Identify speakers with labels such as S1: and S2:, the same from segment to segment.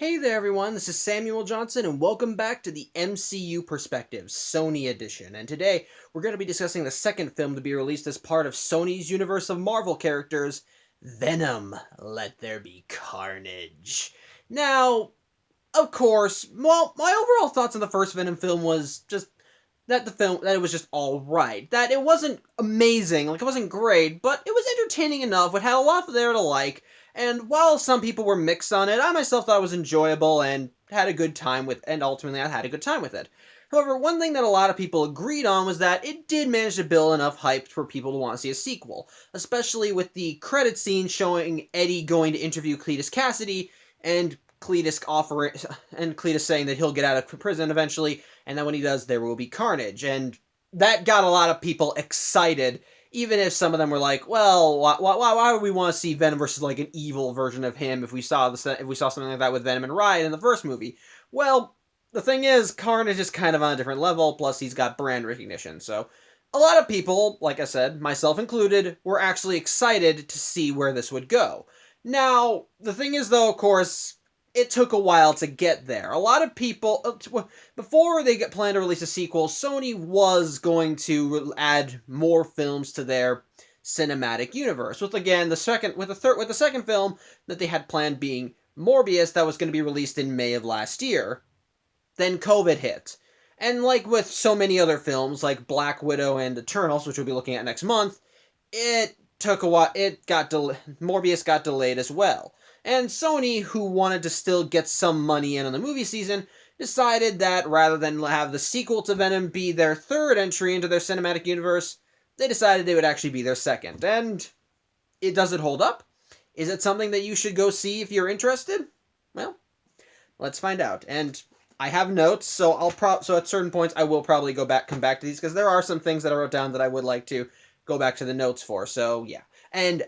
S1: Hey there everyone, this is Samuel Johnson and welcome back to the MCU Perspective, Sony Edition. And today we're going to be discussing the second film to be released as part of Sony's universe of Marvel characters, Venom, Let There Be Carnage. Now, of course, well, my overall thoughts on the first Venom film was just that it was just alright. That it wasn't amazing, like it wasn't great, but it was entertaining enough, it had a lot there to like. And while some people were mixed on it, I myself thought it was enjoyable and had a good time with, and ultimately I had a good time with it. However, one thing that a lot of people agreed on was that it did manage to build enough hype for people to want to see a sequel, especially with the credit scene showing Eddie going to interview Cletus Cassidy and Cletus saying that he'll get out of prison eventually, and that when he does, there will be Carnage. And that got a lot of people excited, even if some of them were like, well, why would we want to see Venom versus like an evil version of him if we saw something like that with Venom and Riot in the first movie? Well, the thing is, Carnage is kind of on a different level, plus he's got brand recognition, so a lot of people, like I said, myself included, were actually excited to see where this would go. Now, the thing is though, of course, it took a while to get there. A lot of people, before they planned to release a sequel, Sony was going to add more films to their cinematic universe. With the second film that they had planned being Morbius, that was going to be released in May of last year. Then COVID hit. And like with so many other films, like Black Widow and Eternals, which we'll be looking at next month, it took a while. Morbius got delayed as well. And Sony, who wanted to still get some money in on the movie season, decided that rather than have the sequel to Venom be their third entry into their cinematic universe, they decided it would actually be their second. And does it hold up? Is it something that you should go see if you're interested? Well, let's find out. And I have notes, so so at certain points I will probably come back to these, because there are some things that I wrote down that I would like to go back to the notes for. So yeah. And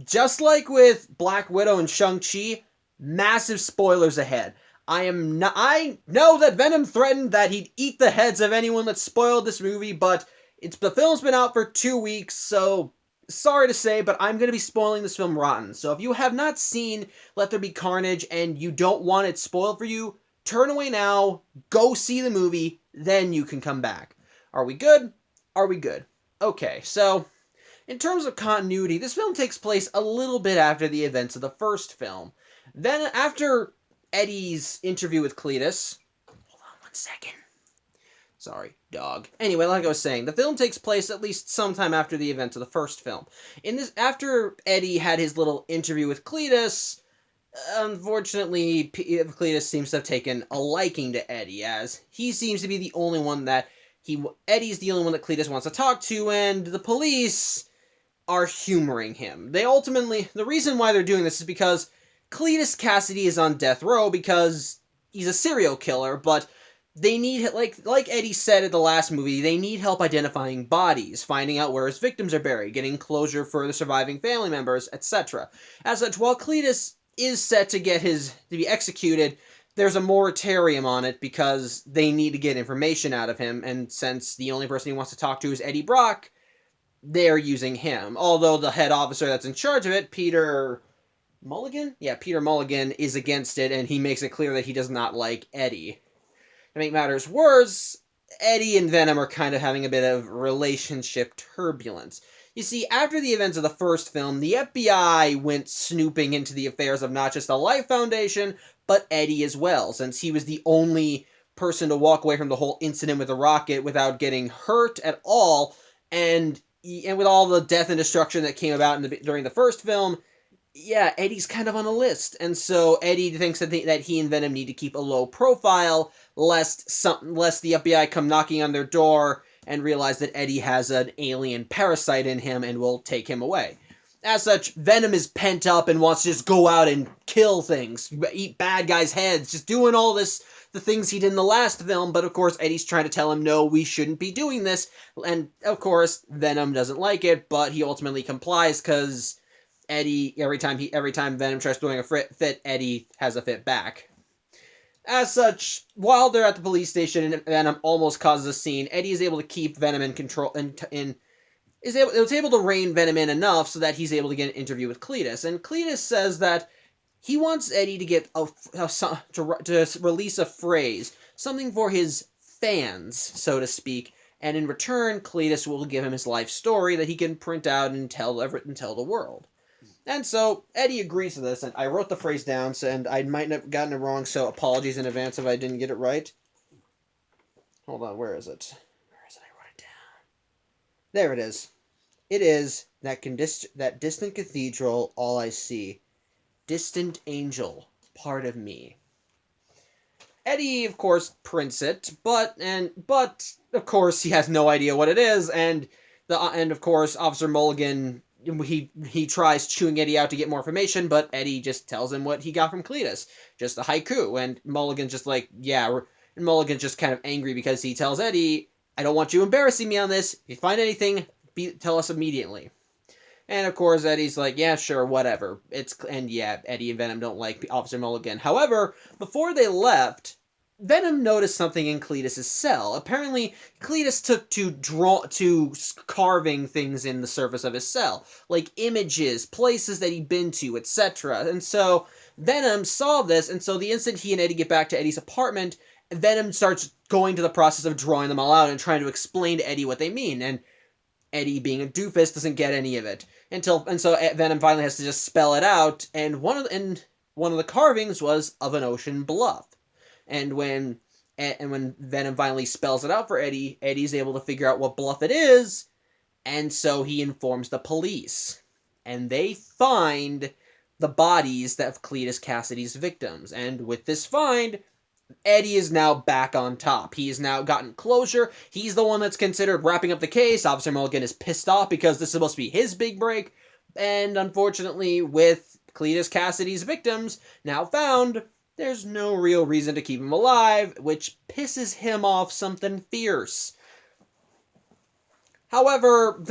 S1: just like with Black Widow and Shang-Chi, massive spoilers ahead. I know that Venom threatened that he'd eat the heads of anyone that spoiled this movie, but the film's been out for 2 weeks, so sorry to say, but I'm going to be spoiling this film rotten. So if you have not seen Let There Be Carnage and you don't want it spoiled for you, turn away now, go see the movie, then you can come back. Are we good? Are we good? Okay, so in terms of continuity, this film takes place a little bit after the events of the first film. Then, after Eddie's interview with Cletus... Hold on 1 second. Sorry, dog. Anyway, like I was saying, the film takes place at least sometime after the events of the first film. After Eddie had his little interview with Cletus, unfortunately, Cletus seems to have taken a liking to Eddie, as he seems to be the only one that Eddie's the only one that Cletus wants to talk to, and the police are humoring him. The reason why they're doing this is because Cletus Cassidy is on death row because he's a serial killer, but they need, like Eddie said at the last movie, they need help identifying bodies, finding out where his victims are buried, getting closure for the surviving family members, etc. As such, while Cletus is set to be executed, there's a moratorium on it because they need to get information out of him, and since the only person he wants to talk to is Eddie Brock, they're using him. Although the head officer that's in charge of it, Peter Mulligan? Yeah, Peter Mulligan is against it, and he makes it clear that he does not like Eddie. To make matters worse, Eddie and Venom are kind of having a bit of relationship turbulence. You see, after the events of the first film, the FBI went snooping into the affairs of not just the Life Foundation, but Eddie as well, since he was the only person to walk away from the whole incident with the rocket without getting hurt at all, and with all the death and destruction that came about during the first film, yeah, Eddie's kind of on a list. And so Eddie thinks that he and Venom need to keep a low profile, lest the FBI come knocking on their door and realize that Eddie has an alien parasite in him and will take him away. As such, Venom is pent up and wants to just go out and kill things, eat bad guys' heads, just doing all this, the things he did in the last film, but of course Eddie's trying to tell him, no, we shouldn't be doing this, and of course Venom doesn't like it, but he ultimately complies because Eddie, every time Venom tries doing a fit, Eddie has a fit back. As such, while they're at the police station and Venom almost causes a scene, Eddie is able to keep Venom in control, was able to rein Venom in enough so that he's able to get an interview with Cletus, and Cletus says that He wants Eddie to get to release a phrase, something for his fans, so to speak, and in return, Cletus will give him his life story that he can print out and tell the world. And so Eddie agrees to this, and I wrote the phrase down, and I might have gotten it wrong, so apologies in advance if I didn't get it right. Hold on, where is it? Where is it? I wrote it down. There it is. It is that distant cathedral, all I see. Distant angel, part of me. Eddie, of course, prints it, but of course he has no idea what it is, and of course Officer Mulligan, he tries chewing Eddie out to get more information, but Eddie just tells him what he got from Cletus, just a haiku, and Mulligan's just like, yeah, and Mulligan's just kind of angry because he tells Eddie, I don't want you embarrassing me on this. If you find anything, tell us immediately. And of course, Eddie's like, yeah, sure, whatever. Eddie and Venom don't like Officer Mulligan. However, before they left, Venom noticed something in Cletus's cell. Apparently, Cletus took to carving things in the surface of his cell, like images, places that he'd been to, etc. And so Venom saw this, and so the instant he and Eddie get back to Eddie's apartment, Venom starts going to the process of drawing them all out and trying to explain to Eddie what they mean. And Eddie, being a doofus, doesn't get any of it so Venom finally has to just spell it out. And one of the carvings was of an ocean bluff. And when Venom finally spells it out for Eddie, Eddie's able to figure out what bluff it is, and so he informs the police, and they find the bodies of Cletus Cassidy's victims. And with this find, Eddie is now back on top. He has now gotten closure. He's the one that's considered wrapping up the case. Officer Mulligan is pissed off because this is supposed to be his big break. And unfortunately, with Cletus Cassidy's victims now found, there's no real reason to keep him alive, which pisses him off something fierce. However,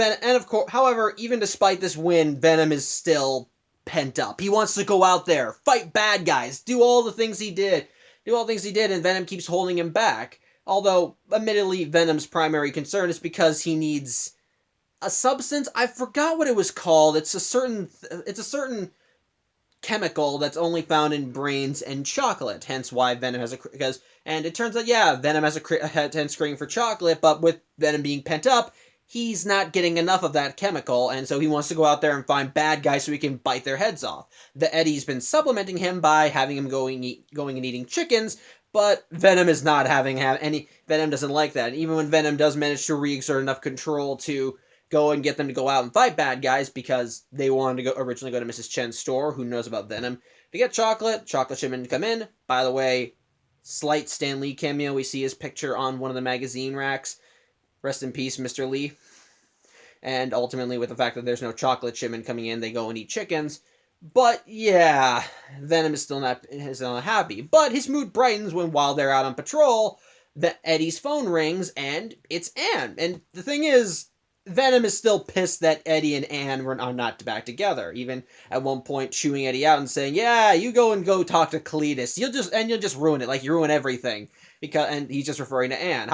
S1: even despite this win, Venom is still pent up. He wants to go out there, fight bad guys, do all the things he did, and Venom keeps holding him back. Although, admittedly, Venom's primary concern is because he needs a substance. I forgot what it was called. It's a certain chemical that's only found in brains and chocolate. Hence why Venom has and it turns out, Venom has a intense craving for chocolate, but with Venom being pent up, he's not getting enough of that chemical, and so he wants to go out there and find bad guys so he can bite their heads off. Eddie's been supplementing him by having him going and eating chickens, but Venom is not having any. Venom doesn't like that. And even when Venom does manage to re-exert enough control to go and get them to go out and fight bad guys, because they wanted to originally go to Mrs. Chen's store, who knows about Venom, to get chocolate shipment to come in. By the way, slight Stan Lee cameo. We see his picture on one of the magazine racks. Rest in peace, Mr. Lee. And ultimately, with the fact that there's no chocolate shipment coming in, they go and eat chickens. But yeah, Venom is still not happy. But his mood brightens while they're out on patrol, Eddie's phone rings, and it's Anne. And the thing is, Venom is still pissed that Eddie and Anne are not back together. Even at one point, chewing Eddie out and saying, "Yeah, you go talk to Cletus. You'll just ruin it. Like, you ruin everything." And he's just referring to Anne.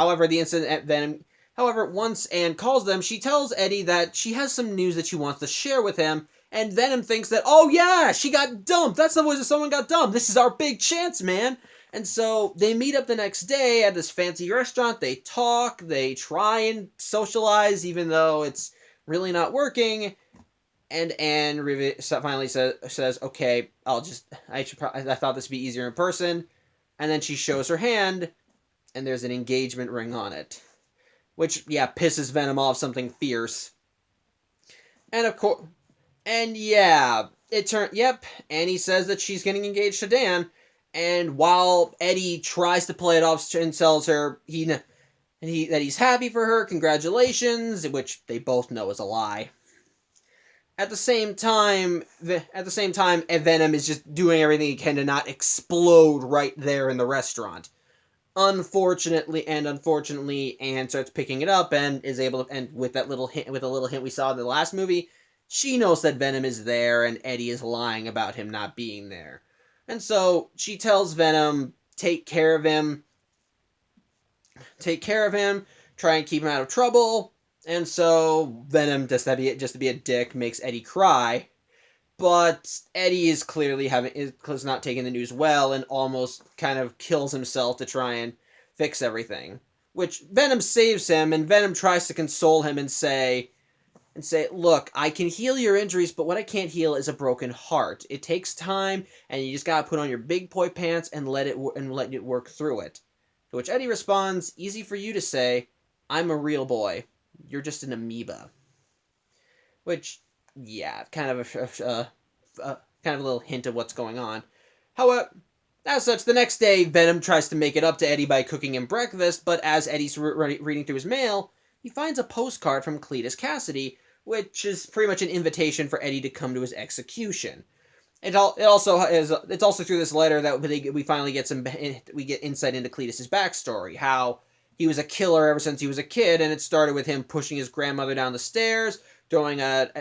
S1: However, once Anne calls them, she tells Eddie that she has some news that she wants to share with him, and Venom thinks that, oh yeah, she got dumped. That's the voice of someone got dumped. This is our big chance, man. And so they meet up the next day at this fancy restaurant. They talk, they try and socialize, even though it's really not working. And Anne finally says, okay, I thought this would be easier in person. And then she shows her hand, and there's an engagement ring on it. Which, pisses Venom off something fierce. And of course, Annie says that she's getting engaged to Dan, and while Eddie tries to play it off and tells her that he's happy for her, congratulations, which they both know is a lie. At the same time, Venom is just doing everything he can to not explode right there in the restaurant. Unfortunately, Anne starts picking it up and is able to, and with a little hint we saw in the last movie, she knows that Venom is there and Eddie is lying about him not being there. And so she tells Venom, take care of him, try and keep him out of trouble. And so Venom, just to be a dick, makes Eddie cry. But Eddie is clearly is not taking the news well and almost kind of kills himself to try and fix everything. Which Venom saves him, and Venom tries to console him and say, look, I can heal your injuries, but what I can't heal is a broken heart. It takes time, and you just gotta put on your big boy pants and let it work through it. To which Eddie responds, easy for you to say, I'm a real boy. You're just an amoeba. Which, yeah, kind of kind of a little hint of what's going on. However, as such, the next day, Venom tries to make it up to Eddie by cooking him breakfast, but as Eddie's reading through his mail, he finds a postcard from Cletus Cassidy, which is pretty much an invitation for Eddie to come to his execution. It's also through this letter that we finally get insight into Cletus's backstory, how he was a killer ever since he was a kid, and it started with him pushing his grandmother down the stairs, throwing a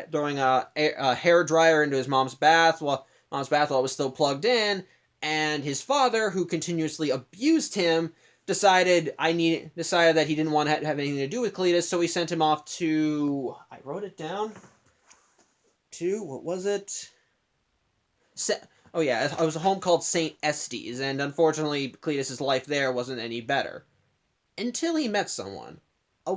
S1: hair dryer into his mom's bath while it was still plugged in, and his father, who continuously abused him, decided that he didn't want to have anything to do with Cletus, so he sent him off to, I wrote it down, what was it? It was a home called St. Estes, and unfortunately, Cletus's life there wasn't any better. Until he met someone. A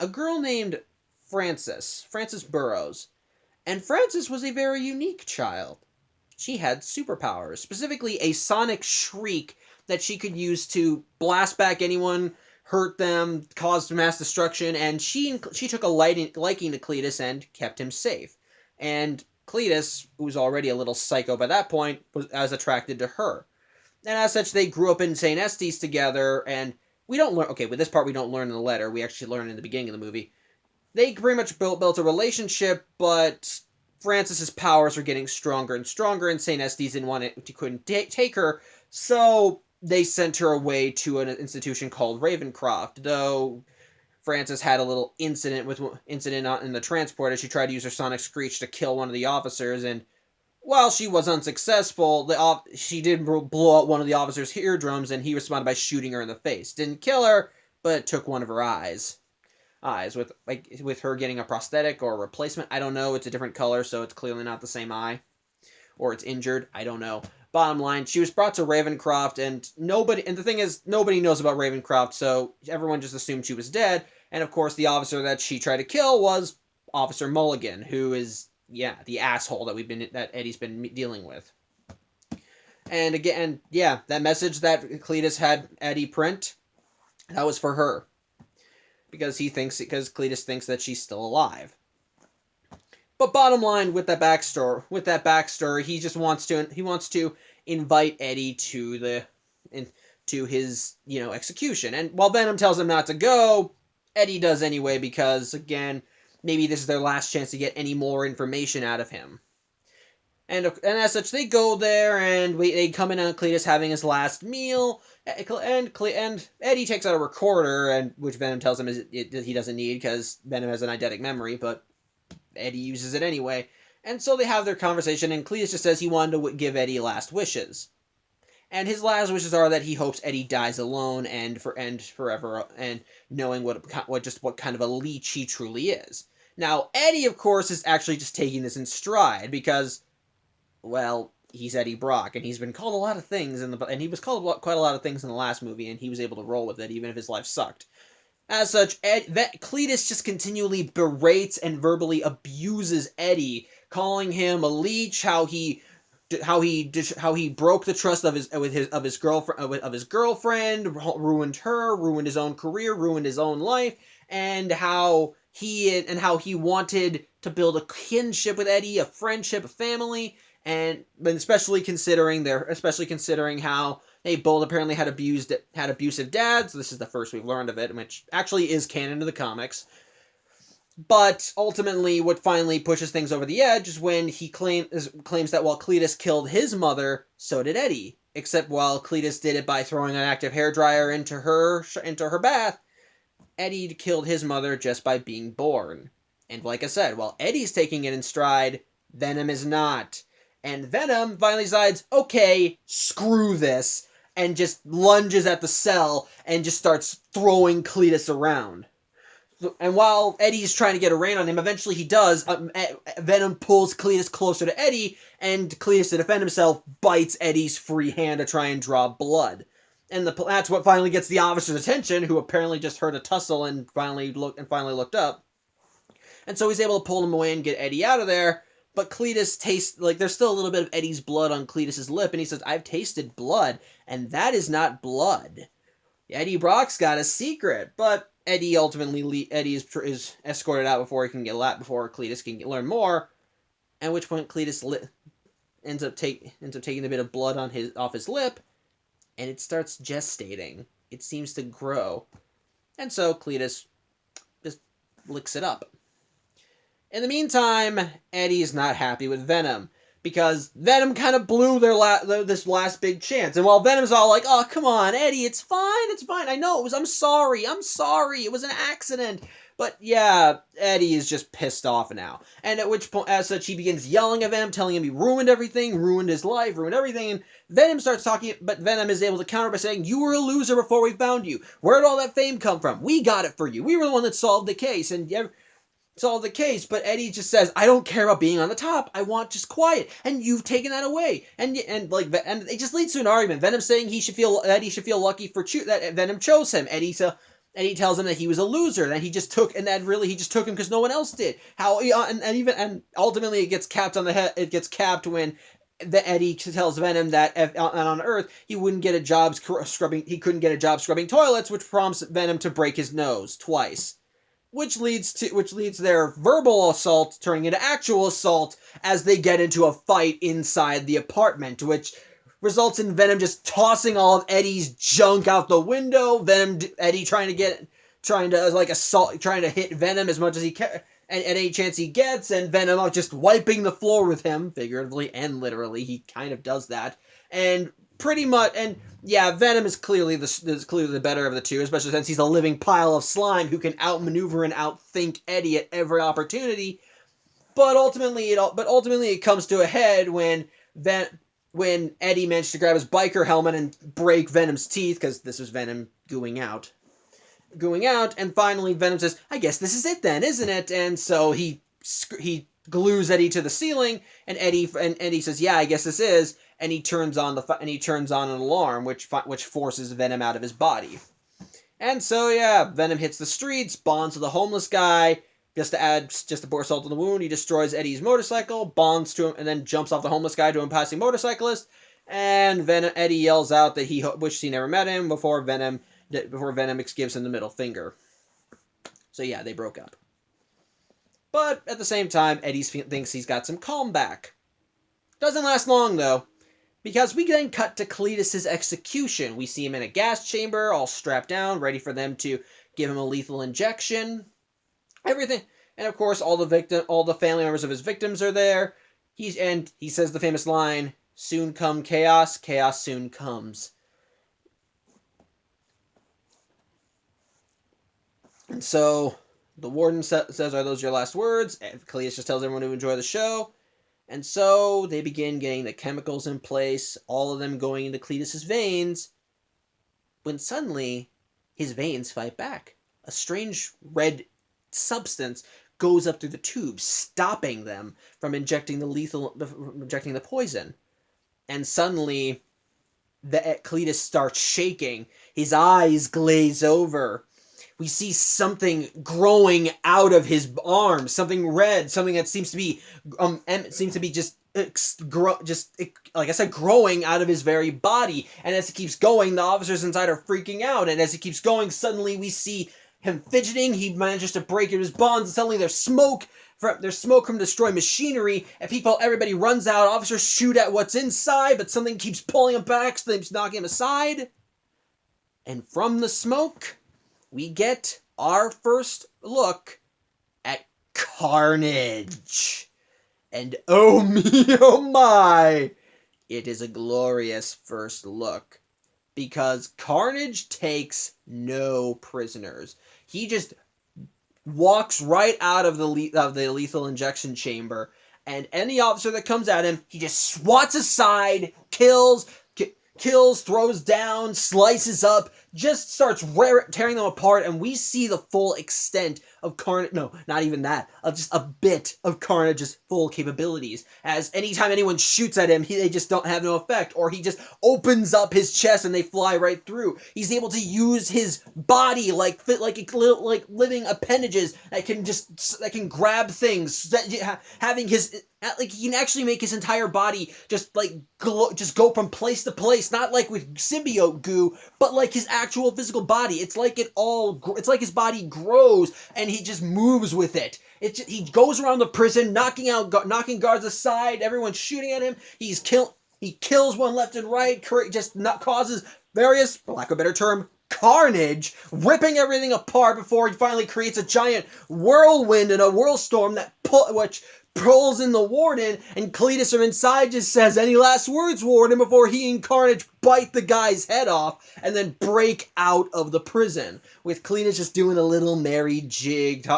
S1: girl named Frances Burroughs. And Frances was a very unique child. She had superpowers, specifically a sonic shriek that she could use to blast back anyone, hurt them, cause mass destruction, and she took a liking to Cletus and kept him safe. And Cletus, who was already a little psycho by that point, was attracted to her. And as such, they grew up in St. Estes together, and we don't learn... Okay, with this part we don't learn in the letter, we actually learn in the beginning of the movie. They pretty much built a relationship, but Frances's powers were getting stronger and stronger, and St. Estes couldn't take her, so they sent her away to an institution called Ravencroft, though Frances had a little incident in the transport as she tried to use her sonic screech to kill one of the officers, and while she was unsuccessful, she did blow out one of the officer's eardrums, and he responded by shooting her in the face. Didn't kill her, but it took one of her eyes with her getting a prosthetic or a replacement. I don't know. It's a different color, so it's clearly not the same eye, or it's injured. I don't know. Bottom line, she was brought to Ravencroft, and the thing is, nobody knows about Ravencroft, so everyone just assumed she was dead. And of course, the officer that she tried to kill was Officer Mulligan, who is, the asshole that Eddie's been dealing with. And again, that message that Cletus had Eddie print, that was for her. Because Cletus thinks that she's still alive. But bottom line, with that backstory, he just wants to invite Eddie to his execution. And while Venom tells him not to go, Eddie does anyway, because again, maybe this is their last chance to get any more information out of him. And as such, they go there, and they come in on Cletus having his last meal, and Eddie takes out a recorder, and which Venom tells him he doesn't need because Venom has an eidetic memory, but Eddie uses it anyway. And so they have their conversation, and Cletus just says he wanted to give Eddie last wishes. And his last wishes are that he hopes Eddie dies alone and forever, and knowing what kind of a leech he truly is. Now, Eddie, of course, is actually just taking this in stride because, well, he's Eddie Brock, and he's been called a lot of things and he was called quite a lot of things in the last movie, and he was able to roll with it even if his life sucked. As such, Cletus just continually berates and verbally abuses Eddie, calling him a leech, how he broke the trust of his girlfriend, ruined her, ruined his own career, ruined his own life, and how he wanted to build a kinship with Eddie, a friendship, a family, and especially considering how they both apparently had abusive dads. This is the first we've learned of it, which actually is canon to the comics. But ultimately, what finally pushes things over the edge is when he claims that while Cletus killed his mother, so did Eddie. Except while Cletus did it by throwing an active hairdryer into her bath, Eddie killed his mother just by being born. And like I said, while Eddie's taking it in stride, Venom is not. And Venom finally decides, okay, screw this, and just lunges at the cell and just starts throwing Cletus around. And while Eddie's trying to get a rein on him, eventually he does. Venom pulls Cletus closer to Eddie, and Cletus, to defend himself, bites Eddie's free hand to try and draw blood. And that's what finally gets the officer's attention, who apparently just heard a tussle and finally looked up. And so he's able to pull him away and get Eddie out of there. But Cletus tastes like there's still a little bit of Eddie's blood on Cletus's lip, and he says, "I've tasted blood, and that is not blood." Eddie Brock's got a secret, but Eddie is escorted out before Cletus can learn more. At which point Cletus ends up taking a bit of blood off his lip, and it starts gestating. It seems to grow, and so Cletus just licks it up. In the meantime, Eddie is not happy with Venom, because Venom kind of blew this last big chance. And while Venom's all like, "Oh, come on, Eddie, it's fine. I know I'm sorry, it was an accident." But yeah, Eddie is just pissed off now. And at which point, as such, he begins yelling at Venom, telling him he ruined everything, ruined his life, ruined everything. And Venom starts talking, but Venom is able to counter by saying, "You were a loser before we found you. Where did all that fame come from? We got it for you. We were the one that solved the case." But Eddie just says, "I don't care about being on the top. I want just quiet, and you've taken that away." And it just leads to an argument. Venom saying Eddie should feel lucky that Venom chose him. Eddie tells him that he was a loser, that he just took him because no one else did. And ultimately it gets capped on the head. It gets capped when Eddie tells Venom that on Earth he wouldn't get a job scrubbing. He couldn't get a job scrubbing toilets, which prompts Venom to break his nose twice. Which leads their verbal assault turning into actual assault as they get into a fight inside the apartment, which results in Venom just tossing all of Eddie's junk out the window. Eddie trying to hit Venom as much as he can, and any chance he gets, and Venom just wiping the floor with him, figuratively and literally. He kind of does that, and pretty much, and yeah, Venom is clearly the better of the two, especially since he's a living pile of slime who can outmaneuver and outthink Eddie at every opportunity. But ultimately it comes to a head when Eddie managed to grab his biker helmet and break Venom's teeth, because this was Venom gooing out, and finally Venom says, "I guess this is it then, isn't it?" And so he glues Eddie to the ceiling, and Eddie says, "Yeah, I guess this is." And he turns on an alarm, which forces Venom out of his body. And so yeah, Venom hits the streets, bonds with the homeless guy. Just to pour salt on the wound, he destroys Eddie's motorcycle, bonds to him, and then jumps off the homeless guy to a passing motorcyclist. And Eddie yells out that he wishes he never met him before Venom gives him the middle finger. So yeah, they broke up. But at the same time, Eddie thinks he's got some calm back. Doesn't last long though, because we then cut to Cletus's execution. We see him in a gas chamber, all strapped down, ready for them to give him a lethal injection. Everything, and of course, all the family members of his victims are there. He says the famous line, "Soon come chaos, chaos soon comes." And so the warden says, "Are those your last words?" And Cletus just tells everyone to enjoy the show. And so they begin getting the chemicals in place, all of them going into Cletus's veins, when suddenly his veins fight back. A strange red substance goes up through the tubes, stopping them from injecting the poison. And suddenly Cletus starts shaking. His eyes glaze over. We see something growing out of his arms, something red, something that seems to be growing out of his very body. And as it keeps going, the officers inside are freaking out. And as it keeps going, suddenly we see him fidgeting. He manages to break his bonds, and suddenly there's smoke from destroyed machinery, and everybody runs out. Officers shoot at what's inside, but something keeps pulling him back, so they keep knocking him aside. And from the smoke, we get our first look at Carnage. And oh me, oh my, it is a glorious first look. Because Carnage takes no prisoners. He just walks right out of the lethal injection chamber, and any officer that comes at him, he just swats aside, kills, kills, throws down, slices up, just starts tearing them apart, and we see the full extent of Carnage. No, not even that. Of just a bit of Carnage's full capabilities. As anytime anyone shoots at him, they just don't have no effect, or he just opens up his chest and they fly right through. He's able to use his body like living appendages that can grab things. Having his he can actually make his entire body just go from place to place, not like with symbiote goo, but like his actual physical body. It's like it's like his body grows and he just moves with it. He goes around the prison, knocking guards aside, everyone's shooting at him. He kills one left and right, just causes various, for lack of a better term, carnage, ripping everything apart before he finally creates a giant whirlwind and a whirlstorm which pulls in the warden, and Cletus from inside just says, "Any last words, warden?" before he and Carnage bite the guy's head off and then break out of the prison, with Cletus just doing a little merry jig,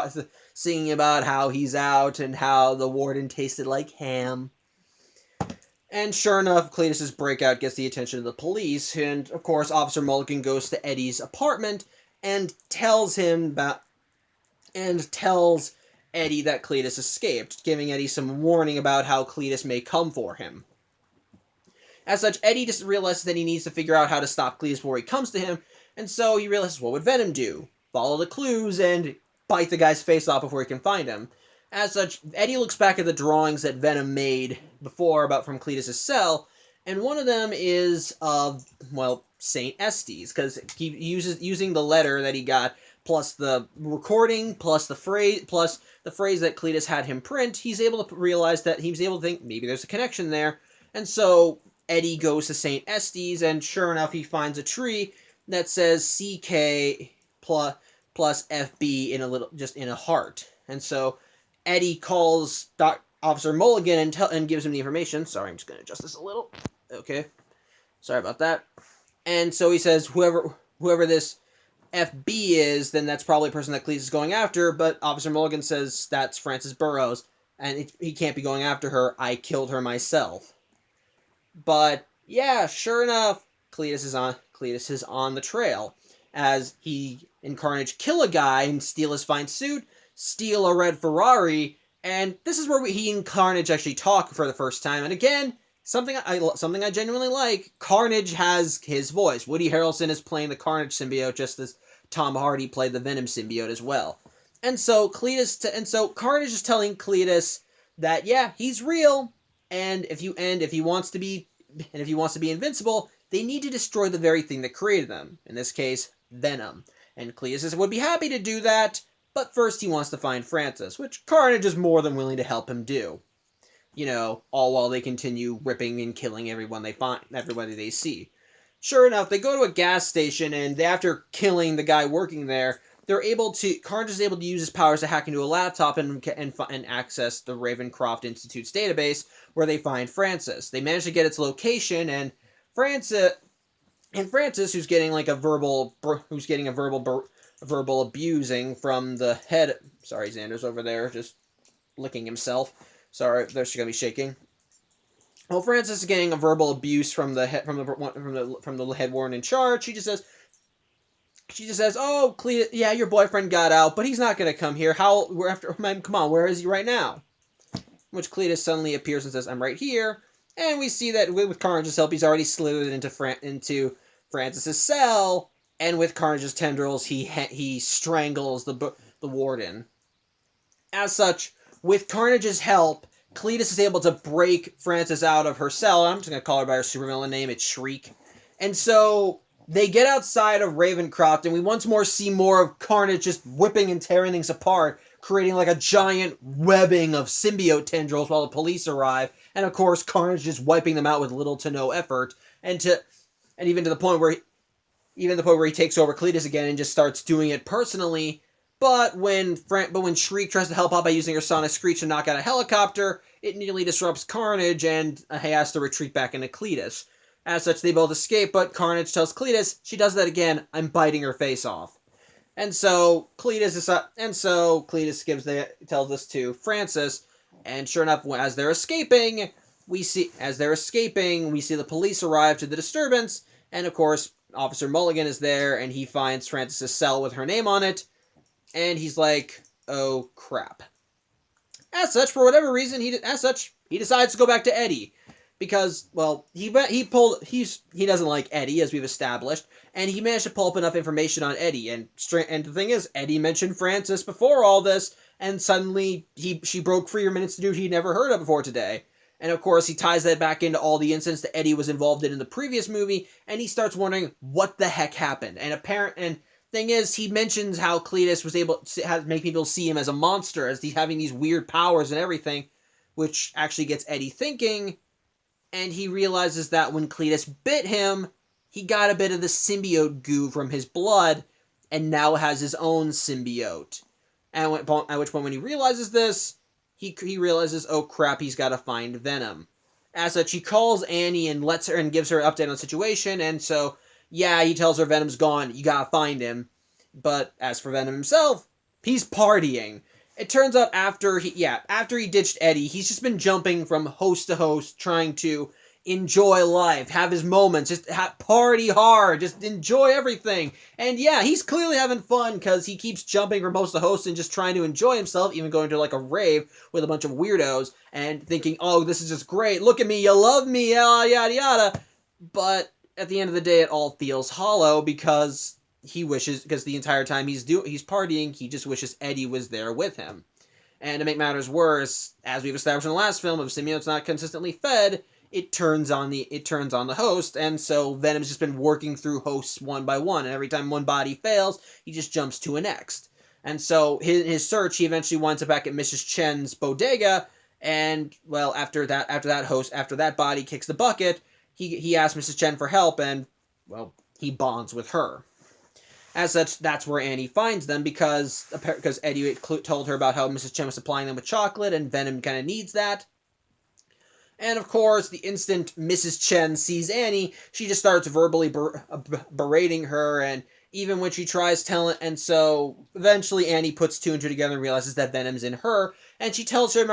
S1: singing about how he's out and how the warden tasted like ham. And sure enough, Cletus's breakout gets the attention of the police, and of course Officer Mulligan goes to Eddie's apartment and tells Eddie that Cletus escaped, giving Eddie some warning about how Cletus may come for him. As such, Eddie just realizes that he needs to figure out how to stop Cletus before he comes to him, and so he realizes, what would Venom do? Follow the clues and bite the guy's face off before he can find him. As such, Eddie looks back at the drawings that Venom made before from Cletus' cell, and one of them is of, St. Estes, because he using the letter that he got, plus the recording, plus the phrase that Cletus had him print, he's able to realize that he was able to think maybe there's a connection there. And so Eddie goes to St. Estes, and sure enough, he finds a tree that says CK plus FB in a heart. And so Eddie calls Officer Mulligan and gives him the information. Sorry, I'm just going to adjust this a little. Okay. Sorry about that. And so he says, whoever this FB is, then that's probably a person that Cletus is going after, but Officer Mulligan says that's Frances Burrows, and he can't be going after her. I killed her myself. But yeah, sure enough, Cletus is on the trail, as he and Carnage kill a guy and steal his fine suit, steal a red Ferrari, and this is where he and Carnage actually talk for the first time. And again, something I genuinely like, Carnage has his voice. Woody Harrelson is playing the Carnage symbiote, just as Tom Hardy played the Venom symbiote as well. And so Carnage is telling Cletus that yeah, he's real, and if he wants to be invincible, they need to destroy the very thing that created them. In this case, Venom. And Cletus would be happy to do that, but first he wants to find Frances, which Carnage is more than willing to help him do. All while they continue ripping and killing everybody they see. Sure enough, they go to a gas station, and after killing the guy working there, Carnage is able to use his powers to hack into a laptop and access the Ravencroft Institute's database, where they find Frances. They manage to get its location, and Frances, who's getting a verbal abusing from the head. Sorry, Xander's over there just licking himself. Sorry, they're going to be shaking. Well, Frances is getting a verbal abuse from the head warden in charge. She just says, "Oh, Cletus, yeah, your boyfriend got out, but he's not going to come here. Come on, where is he right now?" Which Cletus suddenly appears and says, "I'm right here." And we see that with Carnage's help, he's already slithered into Frances' cell, and with Carnage's tendrils, he strangles the warden. As such, with Carnage's help, Cletus is able to break Frances out of her cell. I'm just going to call her by her supervillain name. It's Shriek. And so they get outside of Ravencroft, and we once more see more of Carnage just whipping and tearing things apart, creating a giant webbing of symbiote tendrils while the police arrive. And of course, Carnage just wiping them out with little to no effort, and even to the point where he takes over Cletus again and just starts doing it personally. But when Shriek tries to help out by using her sonic screech to knock out a helicopter, it nearly disrupts Carnage, and he has to retreat back into Cletus. As such, they both escape, but Carnage tells Cletus, "She does that again, I'm biting her face off." And so Cletus tells this to Frances, and sure enough, as they're escaping, we see, as they're escaping, we see the police arrive to the disturbance, and of course, Officer Mulligan is there, and he finds Francis' cell with her name on it, and he's like, oh crap. As such, for whatever reason, he decides to go back to Eddie. Because, well, he doesn't like Eddie, as we've established, and he managed to pull up enough information on Eddie, and the thing is, Eddie mentioned Francis before all this, and suddenly she broke free from an institute he'd never heard of before today. And of course, he ties that back into all the incidents that Eddie was involved in the previous movie, and he starts wondering what the heck happened. And thing is, he mentions how Cletus was able to make people see him as a monster, as he's having these weird powers and everything, which actually gets Eddie thinking. And he realizes that when Cletus bit him, he got a bit of the symbiote goo from his blood, and now has his own symbiote. And at which point, when he realizes this, he realizes, oh crap, he's got to find Venom. As such, he calls Annie and gives her an update on the situation, and so, yeah, he tells her Venom's gone, you gotta find him. But as for Venom himself, he's partying. It turns out after he ditched Eddie, he's just been jumping from host to host, trying to enjoy life, have his moments, just party hard, just enjoy everything. And yeah, he's clearly having fun because he keeps jumping from host to host and just trying to enjoy himself, even going to like a rave with a bunch of weirdos and thinking, oh, this is just great, look at me, you love me, yada yada yada. But at the end of the day, it all feels hollow because the entire time he's partying, he just wishes Eddie was there with him. And to make matters worse, as we've established in the last film, if symbiote's not consistently fed, it turns on the host, and so Venom's just been working through hosts one by one, and every time one body fails, he just jumps to a next. And so his search, he eventually winds up back at Mrs. Chen's bodega, and well, after that body kicks the bucket, he asks Mrs. Chen for help, and well, he bonds with her. As such, that's where Annie finds them, because Eddie told her about how Mrs. Chen was supplying them with chocolate, and Venom kind of needs that. And of course, the instant Mrs. Chen sees Annie, she just starts verbally berating her, and even when she tries telling, and so eventually Annie puts two and two together and realizes that Venom's in her, and she tells Venom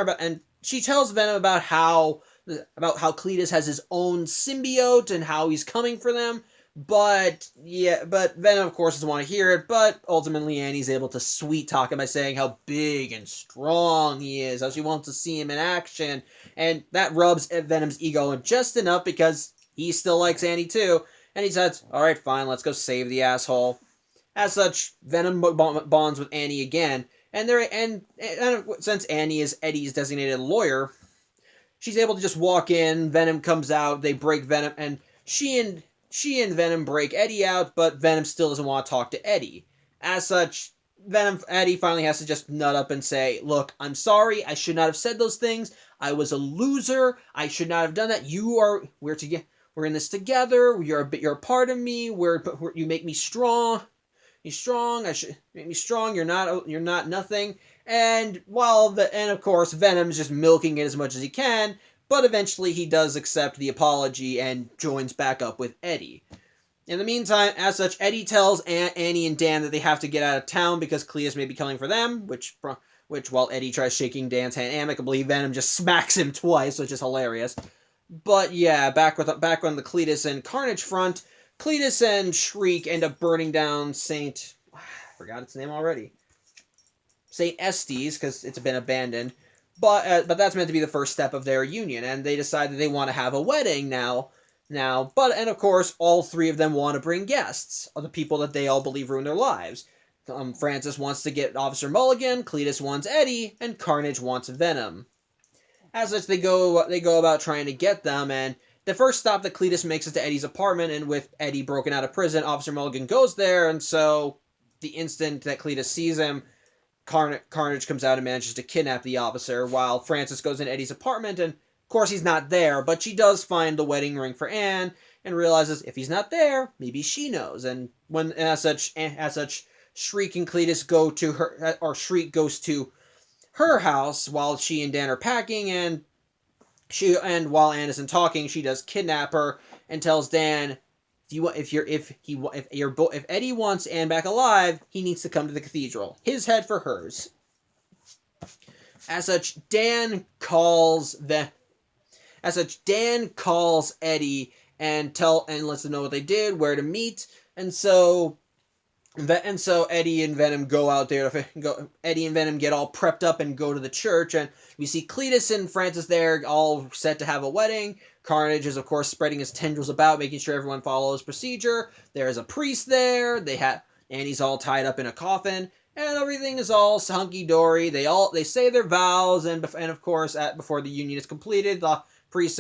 S1: about how Cletus has his own symbiote and how he's coming for them. But Venom, of course, doesn't want to hear it, but ultimately Annie's able to sweet talk him by saying how big and strong he is, how she wants to see him in action, and that rubs Venom's ego just enough because he still likes Annie too, and he says, alright, fine, let's go save the asshole. As such, Venom bonds with Annie again, and since Annie is Eddie's designated lawyer, she's able to just walk in, Venom comes out, they break Venom, and she and Venom break Eddie out, but Venom still doesn't want to talk to Eddie. As such, Eddie finally has to just nut up and say, look, I'm sorry, I should not have said those things, I was a loser, I should not have done that, we're in this together, you're a part of me, you make me strong, make me strong, you're not nothing, and of course, Venom's just milking it as much as he can, but eventually he does accept the apology and joins back up with Eddie. In the meantime, as such, Eddie tells Annie and Dan that they have to get out of town because Cletus may be coming for them, which while Eddie tries shaking Dan's hand amicably, Venom just smacks him twice, which is hilarious. But yeah, back on the Cletus and Carnage front, Cletus and Shriek end up burning down I forgot its name already. St. Estes, because it's been abandoned. But that's meant to be the first step of their union, and they decide that they want to have a wedding now. And of course, all three of them want to bring guests, the people that they all believe ruined their lives. Francis wants to get Officer Mulligan, Cletus wants Eddie, and Carnage wants Venom. As such, they go about trying to get them, and the first stop that Cletus makes is to Eddie's apartment, and with Eddie broken out of prison, Officer Mulligan goes there, and so the instant that Cletus sees him, Carnage comes out and manages to kidnap the officer, while Francis goes in Eddie's apartment, and of course he's not there, but she does find the wedding ring for Anne, and realizes if he's not there, maybe she knows, and as such, Shriek and Cletus go to her, or Shriek goes to her house while she and Dan are packing, and while Anne isn't talking, she does kidnap her, and tells Dan, if Eddie wants Anne back alive, he needs to come to the cathedral. His head for hers. As such, Dan calls As such, Dan calls Eddie and lets them know what they did, where to meet, and so Eddie and Venom go out there Eddie and Venom get all prepped up and go to the church, and we see Cletus and Francis there, all set to have a wedding. Carnage is, of course, spreading his tendrils about, making sure everyone follows procedure. There is a priest there. And he's all tied up in a coffin, and everything is all hunky dory. They say their vows, and of course, before the union is completed, the priest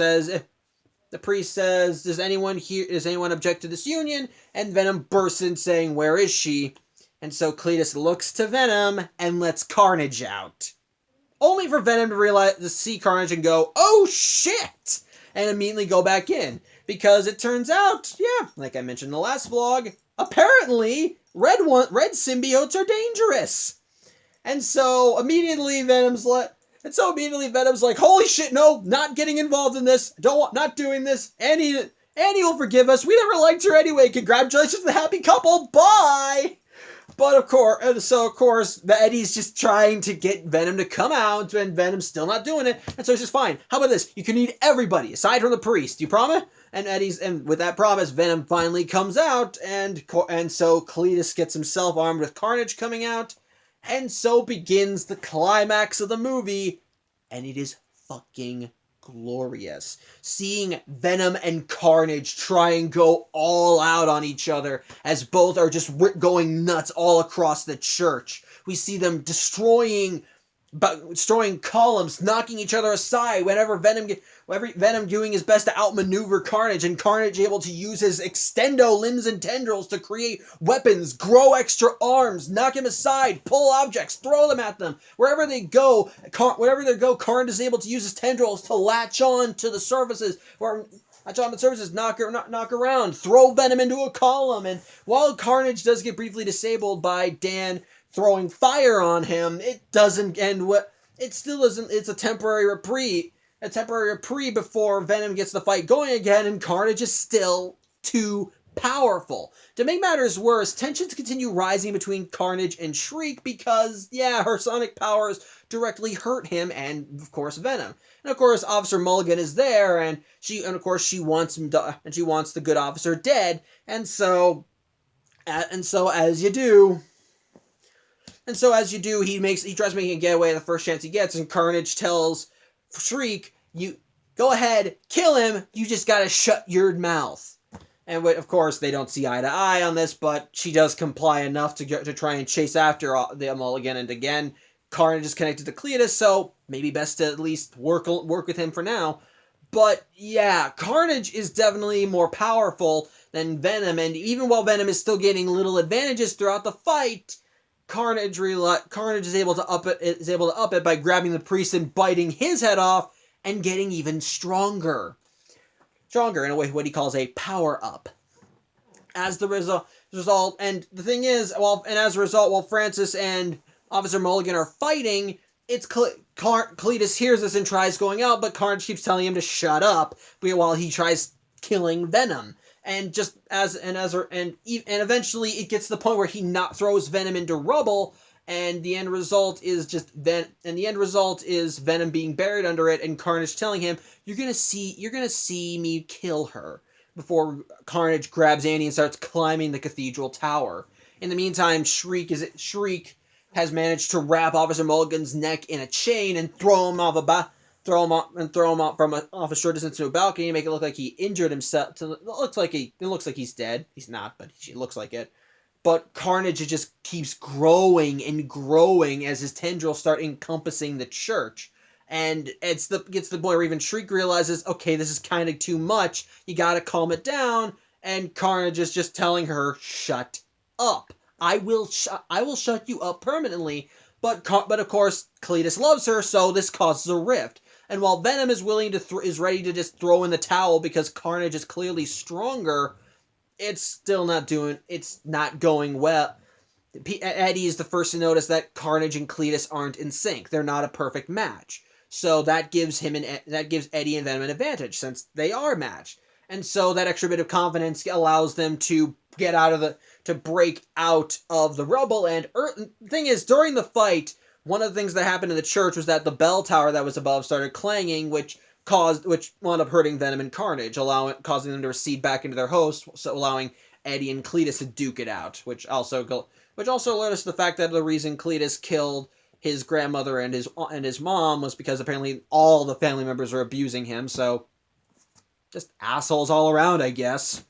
S1: says, does anyone object to this union? And Venom bursts in saying, where is she? And so Cletus looks to Venom and lets Carnage out. Only for Venom to see Carnage and go, oh shit! And immediately go back in. Because it turns out, yeah, like I mentioned in the last vlog, apparently red symbiotes are dangerous. And so immediately Venom's like, holy shit, no, not getting involved in this. Not doing this. Annie will forgive us. We never liked her anyway. Congratulations to the happy couple. Bye. But of course, Eddie's just trying to get Venom to come out, and Venom's still not doing it. And so it's just fine. How about this? You can eat everybody aside from the priest. You promise? And with that promise, Venom finally comes out, and so Cletus gets himself armed with Carnage coming out. And so begins the climax of the movie, and it is fucking glorious. Seeing Venom and Carnage try and go all out on each other, as both are just going nuts all across the church. We see them destroying columns, knocking each other aside, whenever Venom doing his best to outmaneuver Carnage, and Carnage able to use his extendo limbs and tendrils to create weapons, grow extra arms, knock him aside, pull objects, throw them at them. Wherever they go, Carnage is able to use his tendrils to latch on to the surfaces, knock around, throw Venom into a column. And while Carnage does get briefly disabled by Dan throwing fire on him, it doesn't end what it still isn't. It's a temporary reprieve before Venom gets the fight going again, and Carnage is still too powerful. To make matters worse, tensions continue rising between Carnage and Shriek because, yeah, her sonic powers directly hurt him and, of course, Venom. And, of course, Officer Mulligan is there, and she wants him and she wants the good officer dead, and so as you do, he tries making a getaway the first chance he gets, and Carnage tells Shriek, you go ahead, kill him, you just gotta shut your mouth. And of course, they don't see eye to eye on this, but she does comply enough to try and chase after them all again and again. Carnage is connected to Cletus, so maybe best to at least work with him for now. But yeah, Carnage is definitely more powerful than Venom, and even while Venom is still getting little advantages throughout the fight, Carnage is able to up it by grabbing the priest and biting his head off and getting even stronger in a way, what he calls a power up. As the result, and the thing is, as a result, while Francis and Officer Mulligan are fighting, Cletus hears this and tries going out, but Carnage keeps telling him to shut up while he tries killing Venom. And eventually it gets to the point where he throws Venom into rubble, and the end result is Venom being buried under it, and Carnage telling him, "You're gonna see me kill her." Before Carnage grabs Annie and starts climbing the cathedral tower. In the meantime, Shriek has managed to wrap Officer Mulligan's neck in a chain and throw him off from off a short distance to a balcony, make it look like he injured himself. It looks like he's dead. He's not, but he looks like it. But Carnage just keeps growing and growing as his tendrils start encompassing the church. And gets to the point where even Shriek realizes, okay, this is kind of too much. You gotta calm it down. And Carnage is just telling her, shut up. I will shut you up permanently. But of course, Cletus loves her, so this causes a rift. And while Venom is ready to just throw in the towel because Carnage is clearly stronger, it's not going well. Eddie is the first to notice that Carnage and Cletus aren't in sync. They're not a perfect match. So that gives Eddie and Venom an advantage since they are matched. And so that extra bit of confidence allows them to break out of the rubble. And the thing is, during the fight, one of the things that happened in the church was that the bell tower that was above started clanging, which which wound up hurting Venom and Carnage, causing them to recede back into their host, so allowing Eddie and Cletus to duke it out, which also led us to the fact that the reason Cletus killed his grandmother and his mom was because apparently all the family members were abusing him. So just assholes all around, I guess.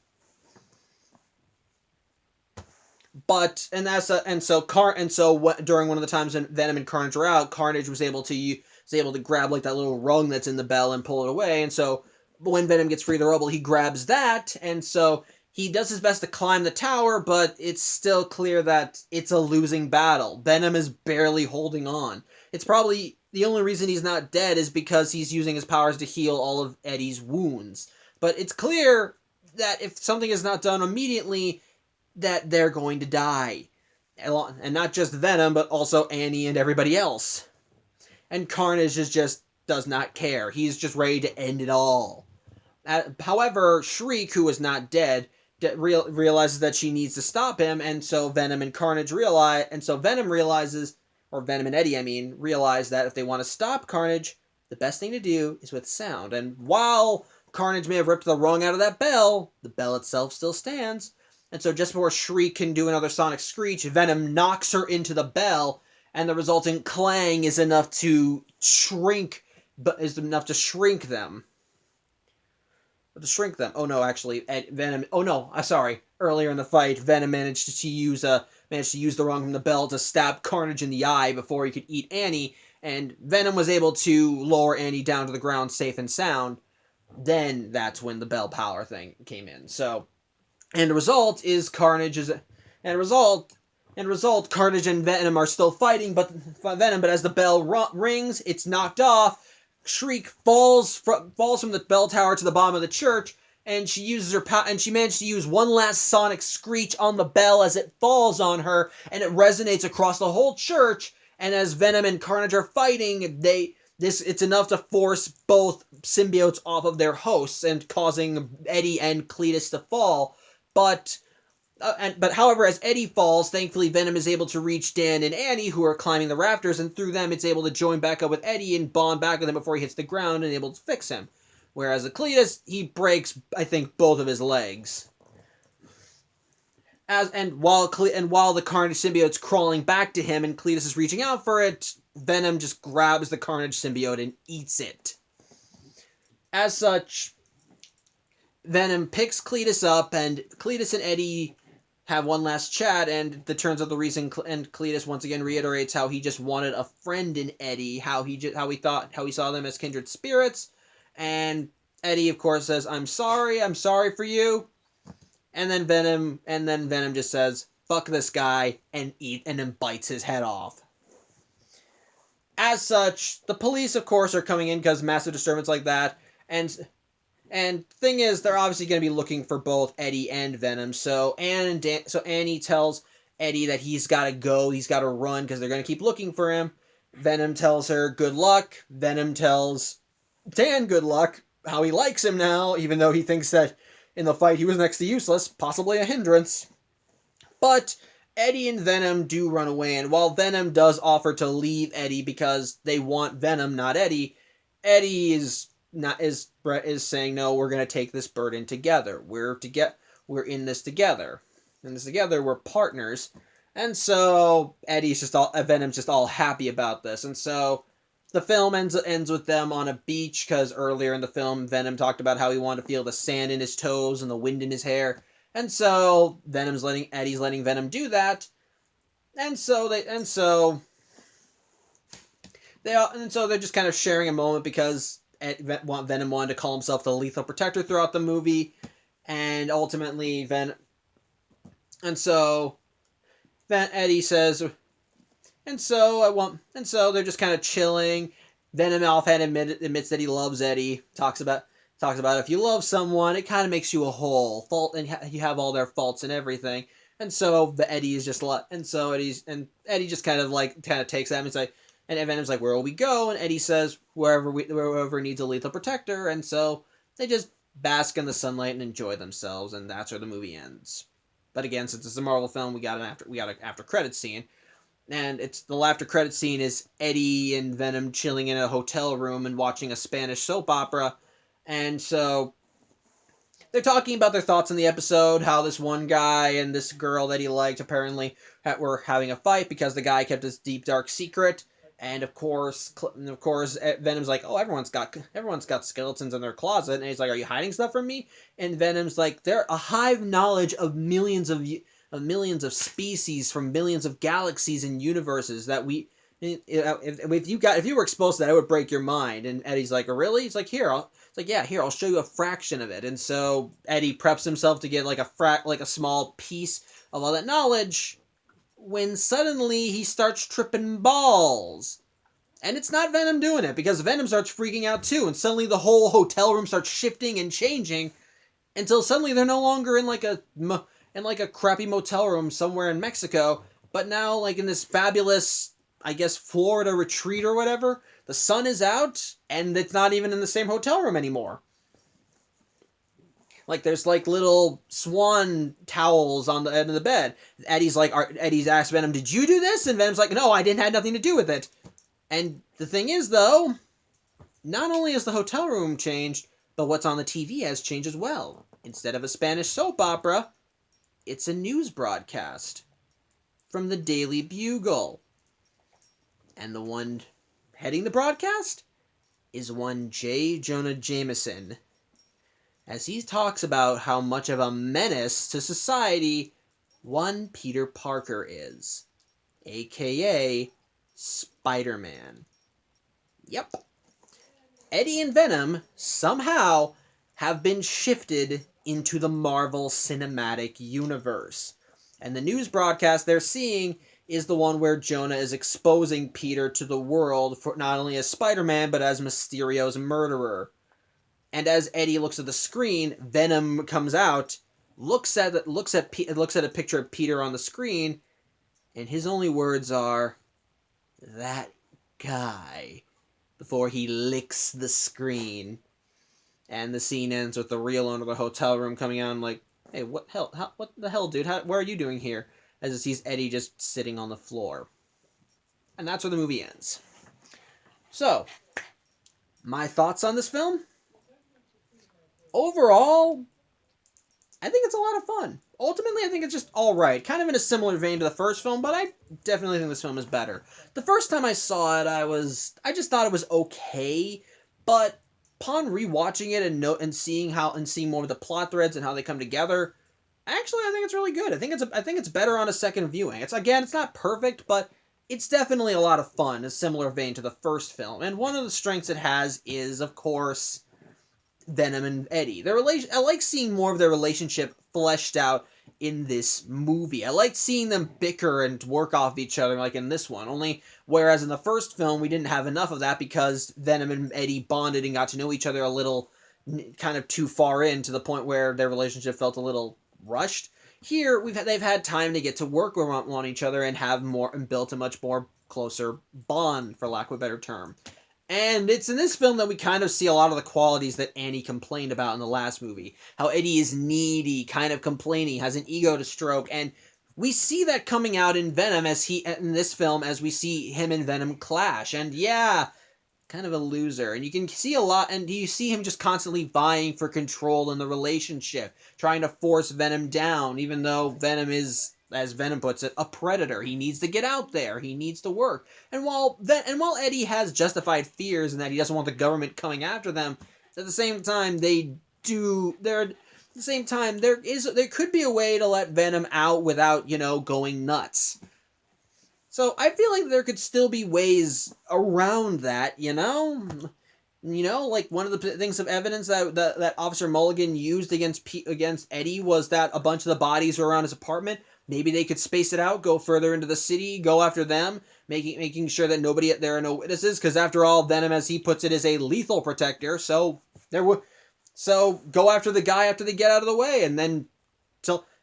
S1: But during one of the times when Venom and Carnage were out, Carnage was able to grab like that little rung that's in the bell and pull it away. And so when Venom gets free of the rubble, he grabs that, and so he does his best to climb the tower, but it's still clear that it's a losing battle. Venom is barely holding on. It's probably the only reason he's not dead is because he's using his powers to heal all of Eddie's wounds. But it's clear that if something is not done immediately, that they're going to die. And not just Venom, but also Annie and everybody else. And Carnage just does not care. He's just ready to end it all. However, Shriek, who is not dead, realizes that she needs to stop him, and so Venom and Eddie realize that if they want to stop Carnage, the best thing to do is with sound. And while Carnage may have ripped the rung out of that bell, the bell itself still stands. And so just before Shriek can do another sonic screech, Venom knocks her into the bell, and the resulting clang is enough to shrink them. Oh no, actually, Venom. Oh no, sorry. Earlier in the fight, Venom managed to use the rung from the bell to stab Carnage in the eye before he could eat Annie, and Venom was able to lower Annie down to the ground safe and sound. Then that's when the bell power thing came in. So, Carnage and Venom are still fighting, but as the bell rings, it's knocked off. Shriek falls from the bell tower to the bottom of the church, and she managed to use one last sonic screech on the bell as it falls on her, and it resonates across the whole church. And as Venom and Carnage are fighting, it's enough to force both symbiotes off of their hosts and causing Eddie and Cletus to fall. But however, as Eddie falls, thankfully Venom is able to reach Dan and Annie, who are climbing the rafters, and through them it's able to join back up with Eddie and bond back with him before he hits the ground and able to fix him. Whereas Cletus, he breaks, I think, both of his legs. While the Carnage symbiote's crawling back to him and Cletus is reaching out for it, Venom just grabs the Carnage symbiote and eats it. As such, Venom picks Cletus up, and Cletus and Eddie have one last chat, and it turns out the reason, and Cletus once again reiterates how he just wanted a friend in Eddie, how he saw them as kindred spirits, and Eddie of course says, I'm sorry for you, and then Venom just says, fuck this guy, and then bites his head off. As such, the police of course are coming in because massive disturbance like that, and thing is, they're obviously going to be looking for both Eddie and Venom. So Annie tells Eddie that he's got to go, he's got to run because they're going to keep looking for him. Venom tells her good luck. Venom tells Dan good luck, how he likes him now, even though he thinks that in the fight he was next to useless, possibly a hindrance. But Eddie and Venom do run away, and while Venom does offer to leave Eddie because they want Venom, not Eddie, Eddie is saying, no, we're going to take this burden together. We're in this together. We're partners. And so Venom's just all happy about this. And so the film ends with them on a beach, because earlier in the film, Venom talked about how he wanted to feel the sand in his toes and the wind in his hair. And so Eddie's letting Venom do that. And so they're just kind of sharing a moment because Venom wanted to call himself the Lethal Protector throughout the movie, and ultimately Eddie says, and so they're just kind of chilling. Venom offhand admits that he loves Eddie. Talks about if you love someone, it kind of makes you a whole and you have all their faults and everything. And so Eddie just kind of takes that and say. And Venom's like, where will we go? And Eddie says, wherever needs a lethal protector. And so they just bask in the sunlight and enjoy themselves, and that's where the movie ends. But again, since it's a Marvel film, we got an after credits scene. And it's the after credit scene is Eddie and Venom chilling in a hotel room and watching a Spanish soap opera. And so they're talking about their thoughts on the episode, how this one guy and this girl that he liked apparently were having a fight because the guy kept his deep dark secret. And of course, Venom's like, "Oh, everyone's got skeletons in their closet," and he's like, "Are you hiding stuff from me?" And Venom's like, "They're a hive knowledge of millions of species from millions of galaxies and universes that we. If you were exposed to that, it would break your mind." And Eddie's like, "Oh, really?" He's like, It's like, "Yeah, here, I'll show you a fraction of it." And so Eddie preps himself to get like a small piece of all that knowledge, when suddenly he starts tripping balls. And it's not Venom doing it, because Venom starts freaking out too, and suddenly the whole hotel room starts shifting and changing until suddenly they're no longer in like a crappy motel room somewhere in Mexico, but now like in this fabulous, I guess, Florida retreat or whatever. The sun is out, and it's not even in the same hotel room anymore. Like, there's like little swan towels on the end of the bed. Eddie's asked Venom, "Did you do this?" And Venom's like, "No, I didn't have nothing to do with it." And the thing is, though, not only has the hotel room changed, but what's on the TV has changed as well. Instead of a Spanish soap opera, it's a news broadcast from the Daily Bugle. And the one heading the broadcast is one J. Jonah Jameson, as he talks about how much of a menace to society one Peter Parker is, aka Spider-Man. Yep. Eddie and Venom somehow have been shifted into the Marvel Cinematic Universe. And the news broadcast they're seeing is the one where Jonah is exposing Peter to the world for not only as Spider-Man, but as Mysterio's murderer. And as Eddie looks at the screen, Venom comes out, looks at a picture of Peter on the screen, and his only words are, "That guy," before he licks the screen. And the scene ends with the real owner of the hotel room coming out and like, "Hey, what the hell, dude? What are you doing here?" As it sees Eddie just sitting on the floor. And that's where the movie ends. So, my thoughts on this film? Overall, I think it's a lot of fun. Ultimately, I think it's just alright. Kind of in a similar vein to the first film, but I definitely think this film is better. The first time I saw it, I just thought it was okay, but upon rewatching it and seeing more of the plot threads and how they come together, actually I think it's really good. I think it's better on a second viewing. It's not perfect, but it's definitely a lot of fun, a similar vein to the first film. And one of the strengths it has is, of course, Venom and Eddie. I like seeing more of their relationship fleshed out in this movie. I like seeing them bicker and work off each other like in this one. Only whereas in the first film we didn't have enough of that because Venom and Eddie bonded and got to know each other a little kind of too far in, to the point where their relationship felt a little rushed. Here they've had time to get to work on each other and have more and built a much more closer bond, for lack of a better term. And it's in this film that we kind of see a lot of the qualities that Annie complained about in the last movie. How Eddie is needy, kind of complaining, has an ego to stroke, and we see that coming out in Venom in this film as we see him and Venom clash. And yeah, kind of a loser. And you can see a lot, and you see him just constantly vying for control in the relationship, trying to force Venom down, even though Venom is, as Venom puts it, a predator. He needs to get out there. He needs to work. And while Eddie has justified fears and that he doesn't want the government coming after them, at the same time there could be a way to let Venom out without, going nuts. So I feel like there could still be ways around that, like one of the things of evidence that Officer Mulligan used against Eddie was that a bunch of the bodies were around his apartment. Maybe they could space it out, go further into the city, go after them, making sure that there are no witnesses. Because after all, Venom, as he puts it, is a lethal protector. So go after the guy after they get out of the way, and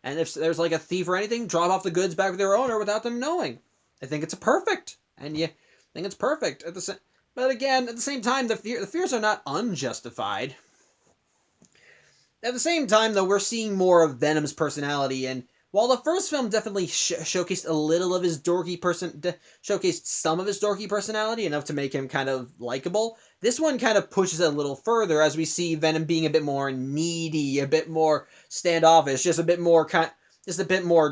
S1: if there's like a thief or anything, drop off the goods back to their owner without them knowing. I think it's perfect, and yeah, I think it's perfect But again, at the same time, the fears are not unjustified. At the same time, though, we're seeing more of Venom's personality, and while the first film definitely showcased a little of his showcased some of his dorky personality, enough to make him kind of likable, this one kind of pushes it a little further as we see Venom being a bit more needy, a bit more standoffish, just a bit more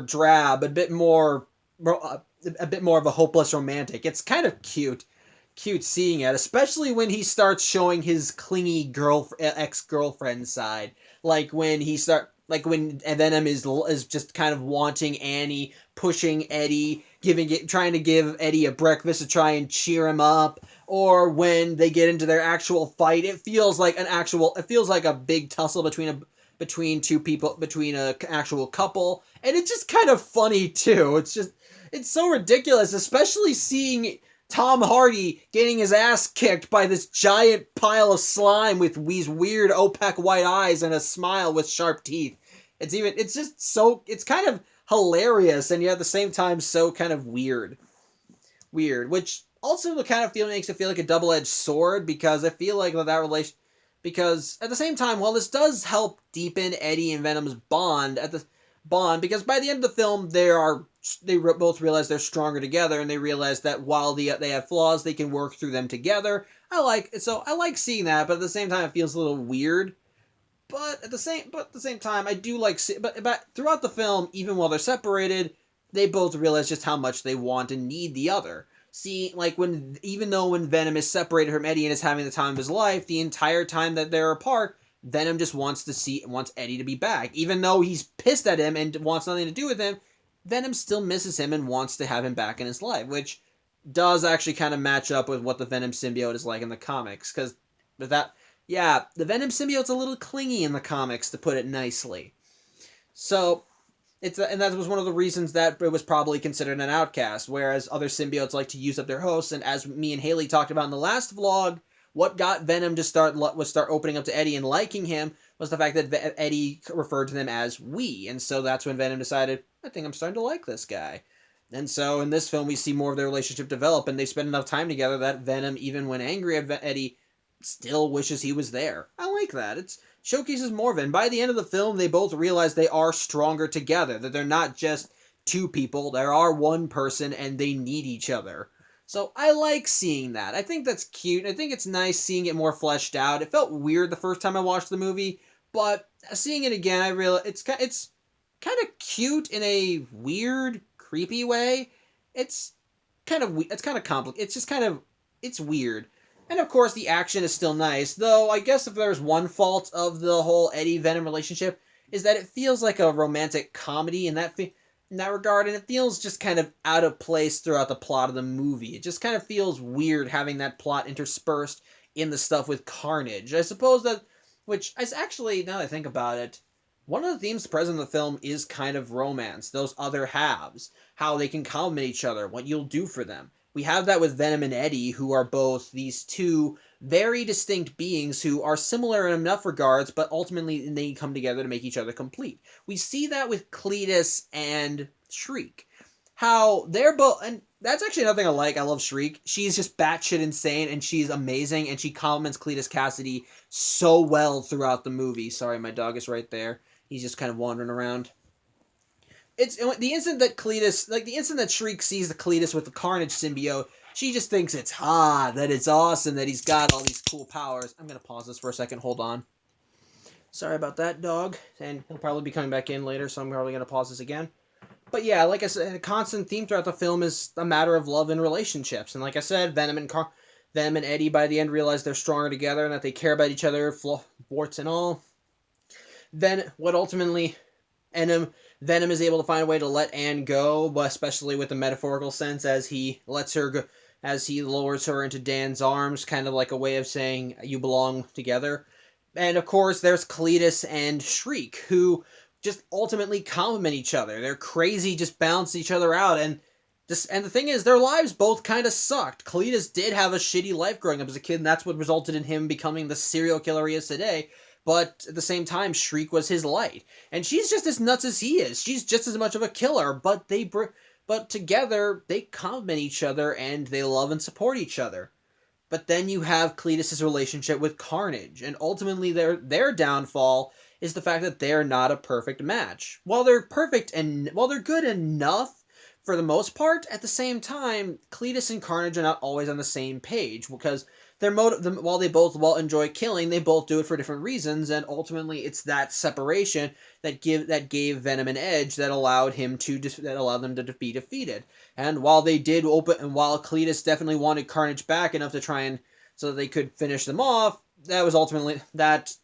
S1: drab, a bit more of a hopeless romantic. It's kind of cute seeing it, especially when he starts showing his clingy ex-girlfriend side, like when Venom is just kind of wanting Annie, pushing Eddie, trying to give Eddie a breakfast to try and cheer him up, or when they get into their actual fight, it feels like a big tussle between two people, between an actual couple, and it's just kind of funny too. It's so ridiculous, especially seeing Tom Hardy getting his ass kicked by this giant pile of slime with these weird opaque white eyes and a smile with sharp teeth. It's kind of hilarious, and yet at the same time so kind of weird, which also makes it feel like a double-edged sword, because I feel like that relation, because at the same time, while this does help deepen Eddie and Venom's bond, because by the end of the film they both realize they're stronger together, and they realize that while they have flaws, they can work through them together. I like seeing that, but at the same time it feels a little weird. But at the same time, I do like but throughout the film, even while they're separated, they both realize just how much they want and need the other. See, like when Venom is separated from Eddie and is having the time of his life, the entire time that they're apart, Venom just wants Eddie to be back. Even though he's pissed at him and wants nothing to do with him, Venom still misses him and wants to have him back in his life, which does actually kind of match up with what the Venom symbiote is like in the comics. Because the Venom symbiote's a little clingy in the comics, to put it nicely. So, and that was one of the reasons that it was probably considered an outcast, whereas other symbiotes like to use up their hosts. And as me and Haley talked about in the last vlog, what got Venom to start opening up to Eddie and liking him was the fact that Eddie referred to them as we, and so that's when Venom decided, I think I'm starting to like this guy. And so in this film, we see more of their relationship develop, and they spend enough time together that Venom, even when angry at Eddie, still wishes he was there. I like that. It showcases more of it. And by the end of the film, they both realize they are stronger together, that they're not just two people, there are one person, and they need each other. So I like seeing that. I think that's cute. I think it's nice seeing it more fleshed out. It felt weird the first time I watched the movie, but seeing it again, I realize it's kind of cute in a weird, creepy way. It's kind of complicated. It's weird. And of course, the action is still nice, though I guess if there's one fault of the whole Eddie-Venom relationship, is that it feels like a romantic comedy in that regard, and it feels just kind of out of place throughout the plot of the movie. It just kind of feels weird having that plot interspersed in the stuff with Carnage. I suppose that, which is actually, now that I think about it, one of the themes present in the film is kind of romance, those other halves, how they can complement each other, what you'll do for them. We have that with Venom and Eddie, who are both these two very distinct beings who are similar in enough regards, but ultimately they come together to make each other complete. We see that with Cletus and Shriek. How they're both, and that's actually another thing I like. I love Shriek. She's just batshit insane, and she's amazing, and she compliments Cletus Cassidy so well throughout the movie. Sorry, my dog is right there. He's just kind of wandering around. It's the instant that Shriek sees the Cletus with the Carnage symbiote, she just thinks it's hot, that it's awesome, that he's got all these cool powers. I'm going to pause this for a second. Hold on. Sorry about that, dog. And he'll probably be coming back in later, so I'm probably going to pause this again. But yeah, like I said, a constant theme throughout the film is a matter of love and relationships. And like I said, Venom and Eddie by the end realize they're stronger together and that they care about each other, warts and all. Then what ultimately Venom is able to find a way to let Anne go, but especially with the metaphorical sense, as he lets her go, as he lowers her into Dan's arms, kind of like a way of saying, you belong together. And of course, there's Cletus and Shriek, who just ultimately complement each other. They're crazy, just balance each other out, and the thing is, their lives both kind of sucked. Cletus did have a shitty life growing up as a kid, and that's what resulted in him becoming the serial killer he is today. But at the same time, Shriek was his light. And she's just as nuts as he is. She's just as much of a killer, but together, they complement each other, and they love and support each other. But then you have Cletus' relationship with Carnage, and ultimately their downfall is the fact that they're not a perfect match. While they're perfect and while they're good enough for the most part, at the same time, Cletus and Carnage are not always on the same page because while they both enjoy killing, they both do it for different reasons, and ultimately it's that separation that gave Venom an edge that allowed them to be defeated. And while Cletus definitely wanted Carnage back enough to try and so that they could finish them off, that was ultimately that.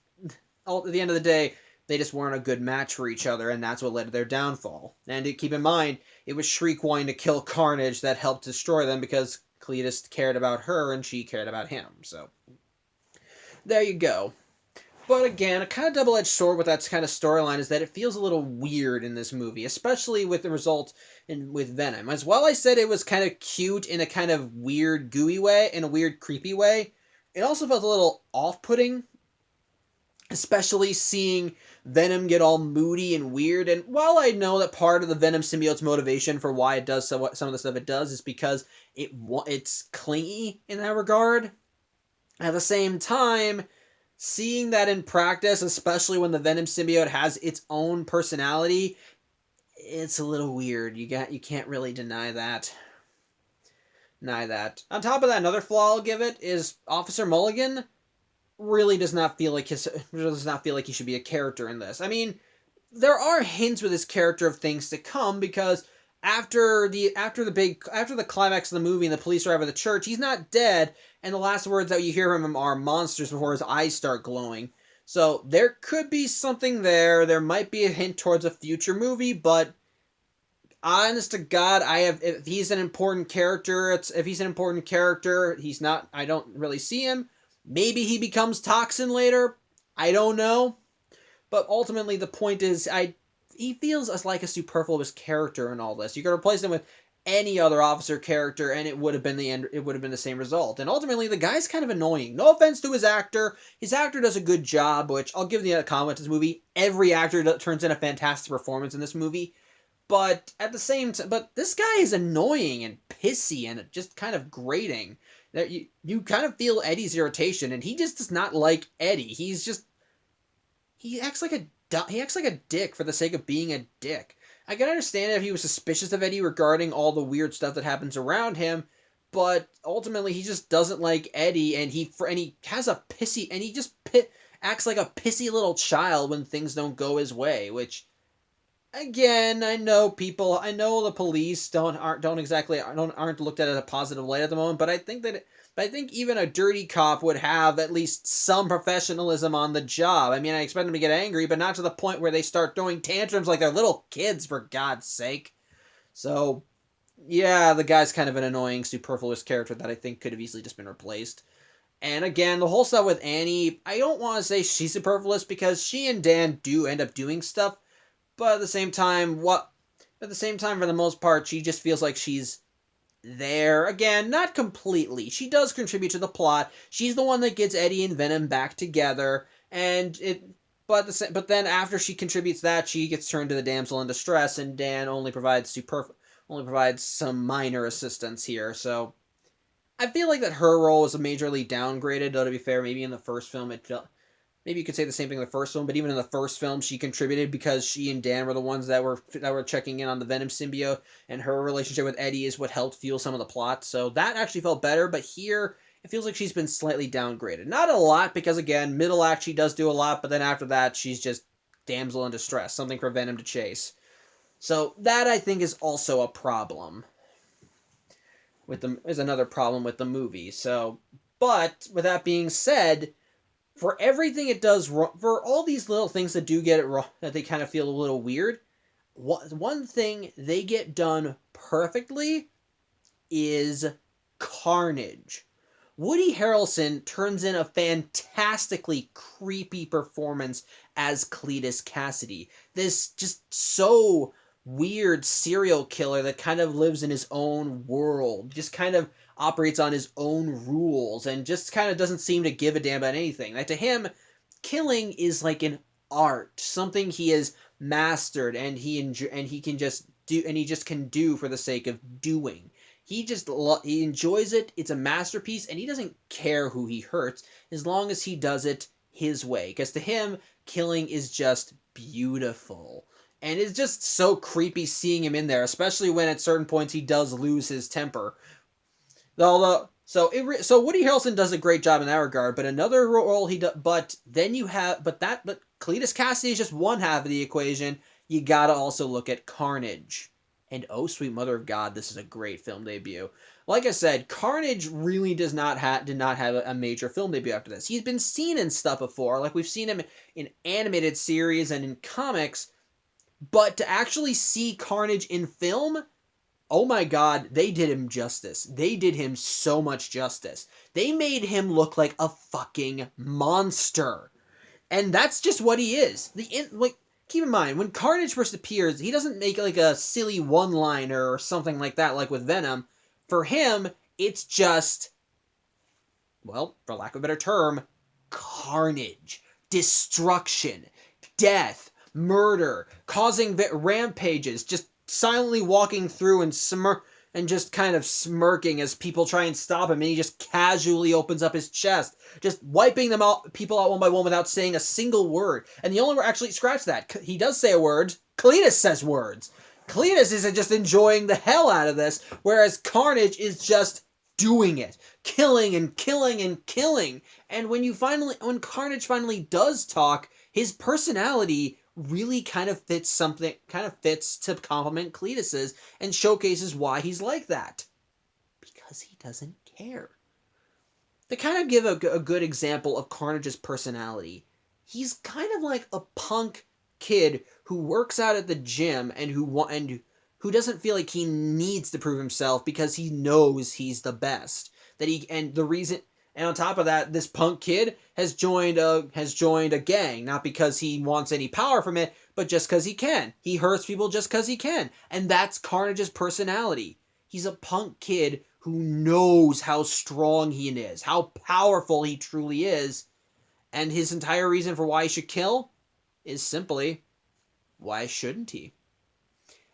S1: At the end of the day, they just weren't a good match for each other, and that's what led to their downfall. And keep in mind, it was Shriek wanting to kill Carnage that helped destroy them because Cletus cared about her and she cared about him. So, there you go. But again, a kind of double-edged sword with that kind of storyline is that it feels a little weird in this movie, especially with the result with Venom. As well, I said it was kind of cute in a kind of weird, gooey way, in a weird, creepy way. It also felt a little off-putting, especially seeing Venom get all moody and weird. And while I know that part of the Venom symbiote's motivation for why it does some of the stuff it does is because it's clingy in that regard, at the same time, seeing that in practice, especially when the Venom symbiote has its own personality, it's a little weird. You can't really deny that. On top of that, another flaw I'll give it is Officer Mulligan really does not feel like he should be a character in this. I mean, there are hints with his character of things to come because after the climax of the movie and the police arrive at the church, he's not dead, and the last words that you hear from him are monsters before his eyes start glowing. So there could be something there. There might be a hint towards a future movie, but honest to God, if he's an important character, he's not. I don't really see him. Maybe he becomes Toxin later. I don't know. But ultimately, the point is, he feels like a superfluous character in all this. You could replace him with any other officer character, and it would have been the end. It would have been the same result. And ultimately, the guy's kind of annoying. No offense to his actor. His actor does a good job, which I'll give the comment to this movie. Every actor turns in a fantastic performance in this movie. But at the same time, this guy is annoying and pissy and just kind of grating. That you kind of feel Eddie's irritation, and he just does not like Eddie. He acts like a dick for the sake of being a dick. I can understand if he was suspicious of Eddie regarding all the weird stuff that happens around him, but ultimately he just doesn't like Eddie, and he has a pissy, and he just acts like a pissy little child when things don't go his way, which. Again, I know the police aren't looked at as a positive light at the moment, but I think even a dirty cop would have at least some professionalism on the job. I mean, I expect them to get angry, but not to the point where they start throwing tantrums like they're little kids, for God's sake. So, yeah, the guy's kind of an annoying, superfluous character that I think could have easily just been replaced. And again, the whole stuff with Annie, I don't want to say she's superfluous because she and Dan do end up doing stuff. But at the same time, for the most part, she just feels like she's there. Again, not completely. She does contribute to the plot. She's the one that gets Eddie and Venom back together, but then after she contributes that, she gets turned to the damsel in distress, and Dan only provides some minor assistance here. So I feel like that her role was majorly downgraded. Though to be fair, maybe in the first film maybe you could say the same thing in the first film, but even in the first film, she contributed because she and Dan were the ones that were checking in on the Venom symbiote, and her relationship with Eddie is what helped fuel some of the plot. So that actually felt better, but here, it feels like she's been slightly downgraded. Not a lot, because again, middle act, she does do a lot, but then after that, she's just damsel in distress, something for Venom to chase. So that, I think, is also a problem. Is another problem with the movie. So, but, with that being said, for everything it does wrong, for all these little things that do get it wrong, that they kind of feel a little weird, one thing they get done perfectly is Carnage. Woody Harrelson turns in a fantastically creepy performance as Cletus Cassidy. This just so weird serial killer that kind of lives in his own world, just kind of operates on his own rules, and just kind of doesn't seem to give a damn about anything. Like, to him, killing is like an art, something he has mastered, and he just can do for the sake of doing. He enjoys it. It's a masterpiece, and he doesn't care who he hurts as long as he does it his way. Because to him, killing is just beautiful. And it's just so creepy seeing him in there, especially when at certain points he does lose his temper. Although, so Woody Harrelson does a great job in that regard, but another role he does, but Cletus Cassidy is just one half of the equation. You gotta also look at Carnage. And oh, sweet mother of God, this is a great film debut. Like I said, Carnage really did not have a major film debut after this. He's been seen in stuff before, like we've seen him in animated series and in comics, but to actually see Carnage in film, oh my God, they did him justice. They did him so much justice. They made him look like a fucking monster. And that's just what he is. Keep in mind, when Carnage first appears, he doesn't make like a silly one-liner or something like that, like with Venom. For him, it's just, well, for lack of a better term, carnage, destruction, death, murder, causing rampages, just silently walking through and just kind of smirking as people try and stop him, and he just casually opens up his chest, just wiping people out one by one without saying a single word. And the only word, actually, scratch that, he does say a word. Cletus says words. Cletus is just enjoying the hell out of this, whereas Carnage is just doing it, killing and killing and killing. And when Carnage finally does talk, his personality really kind of fits to complement Cletus's and showcases why he's like that. Because he doesn't care. To kind of give a good example of Carnage's personality, he's kind of like a punk kid who works out at the gym and who doesn't feel like he needs to prove himself because he knows he's the best. And on top of that, this punk kid has joined a gang, not because he wants any power from it, but just because he can. He hurts people just because he can. And that's Carnage's personality. He's a punk kid who knows how strong he is, how powerful he truly is, and his entire reason for why he should kill is simply, why shouldn't he?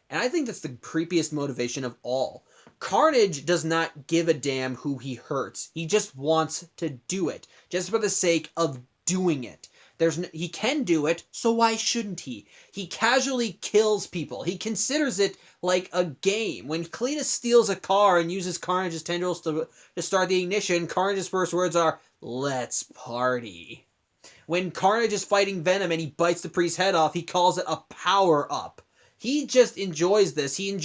S1: And I think that's the creepiest motivation of all. Carnage does not give a damn who he hurts. He just wants to do it, just for the sake of doing it. He can do it, so why shouldn't he? He casually kills people. He considers it like a game. When Cletus steals a car and uses Carnage's tendrils to start the ignition, Carnage's first words are, "Let's party." When Carnage is fighting Venom and he bites the priest's head off, he calls it a power-up. He just enjoys this. He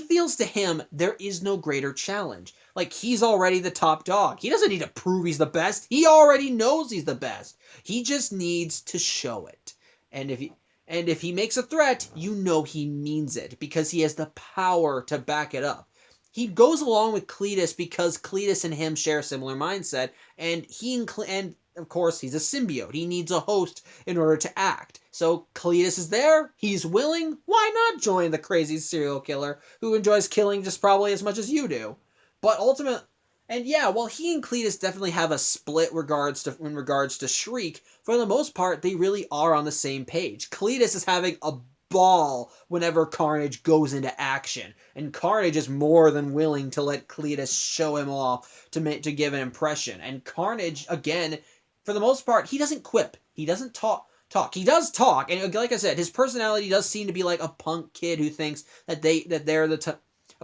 S1: feels to him there is no greater challenge. Like, he's already the top dog. He doesn't need to prove he's the best. He already knows he's the best. He just needs to show it. And if he makes a threat, you know he means it because he has the power to back it up. He goes along with Cletus because Cletus and him share a similar mindset, and of course, he's a symbiote. He needs a host in order to act. So Cletus is there. He's willing. Why not join the crazy serial killer who enjoys killing just probably as much as you do? But while he and Cletus definitely have a split in regards to Shriek, for the most part, they really are on the same page. Cletus is having a ball whenever Carnage goes into action, and Carnage is more than willing to let Cletus show him off to give an impression. And Carnage, again, for the most part, he doesn't quip. He doesn't talk. He does talk, and like I said, his personality does seem to be like a punk kid who thinks a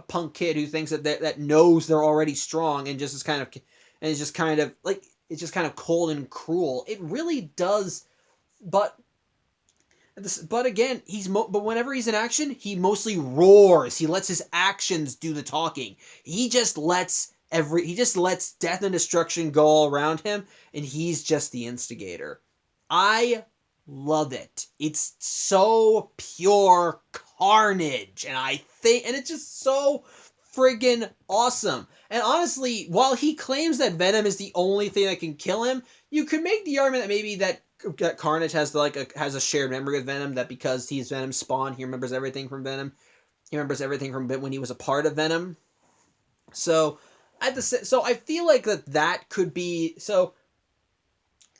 S1: punk kid who thinks that knows they're already strong and is just kind of cold and cruel. It really does, but again, but whenever he's in action, he mostly roars. He lets his actions do the talking. He just lets death and destruction go all around him, and he's just the instigator. I love it. It's so pure carnage, and it's just so friggin' awesome. And honestly, while he claims that Venom is the only thing that can kill him, you could make the argument that maybe that Carnage has a shared memory with Venom, that because he's Venom's spawn, he remembers everything from Venom. He remembers everything from when he was a part of Venom. So I feel like that could be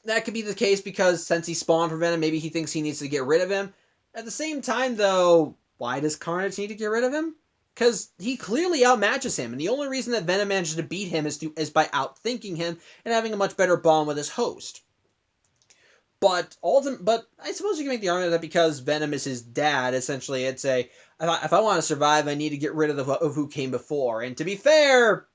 S1: the case, because since he spawned from Venom, maybe he thinks he needs to get rid of him. At the same time, though, why does Carnage need to get rid of him? Because he clearly outmatches him, and the only reason that Venom manages to beat him is by outthinking him and having a much better bond with his host. But I suppose you can make the argument that because Venom is his dad, essentially, it's if I want to survive, I need to get rid of who came before. And to be fair,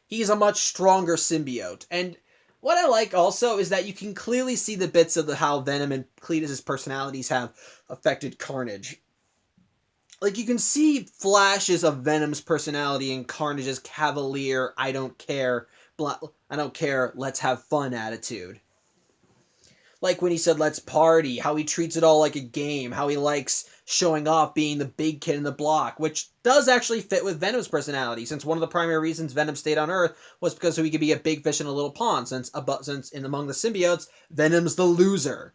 S1: he's a much stronger symbiote. And what I like also is that you can clearly see the bits of how Venom and Cletus's personalities have affected Carnage. Like, you can see flashes of Venom's personality in Carnage's cavalier, I don't care, let's have fun attitude. Like when he said, let's party, how he treats it all like a game, how he likes showing off being the big kid in the block, which does actually fit with Venom's personality, since one of the primary reasons Venom stayed on Earth was because so he could be a big fish in a little pond, since among the symbiotes, Venom's the loser.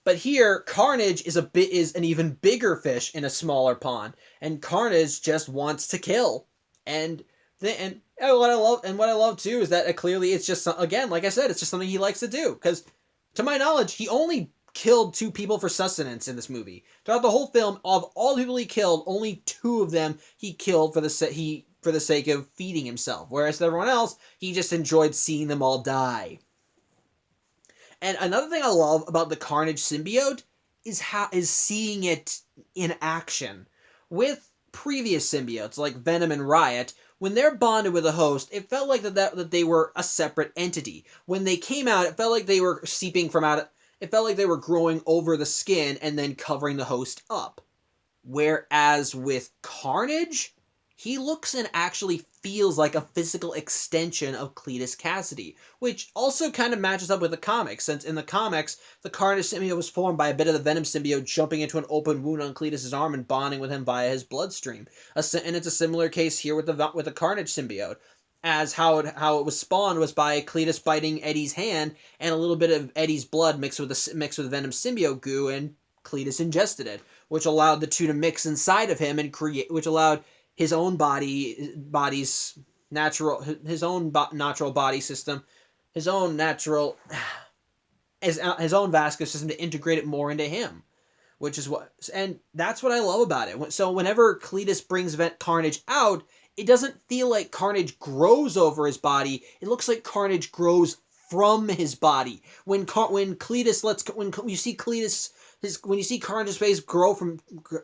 S1: But here, Carnage is an even bigger fish in a smaller pond, and Carnage just wants to kill. And what I love too is that clearly it's just, again, like I said, it's just something he likes to do, because to my knowledge, he only killed 2 people for sustenance in this movie. Throughout the whole film, of all the people he killed, only 2 of them he killed for the sake of feeding himself. Whereas everyone else, he just enjoyed seeing them all die. And another thing I love about the Carnage symbiote is seeing it in action. With previous symbiotes like Venom and Riot, when they're bonded with a host, it felt like that they were a separate entity. When they came out, it felt like they were seeping from out. It felt like they were growing over the skin and then covering the host up. Whereas with Carnage, he looks and actually feels like a physical extension of Cletus Cassidy, which also kind of matches up with the comics, since in the comics, the Carnage symbiote was formed by a bit of the Venom symbiote jumping into an open wound on Cletus's arm and bonding with him via his bloodstream. And it's a similar case here with the Carnage symbiote, as how it was spawned was by Cletus biting Eddie's hand, and a little bit of Eddie's blood mixed with Venom's symbiote goo, and Cletus ingested it, which allowed the two to mix inside of him and which allowed his own natural body system, his own vascular system to integrate it more into him, and that's what I love about it. So whenever Cletus brings Carnage out, it doesn't feel like Carnage grows over his body. It looks like Carnage grows from his body. When you see Carnage's face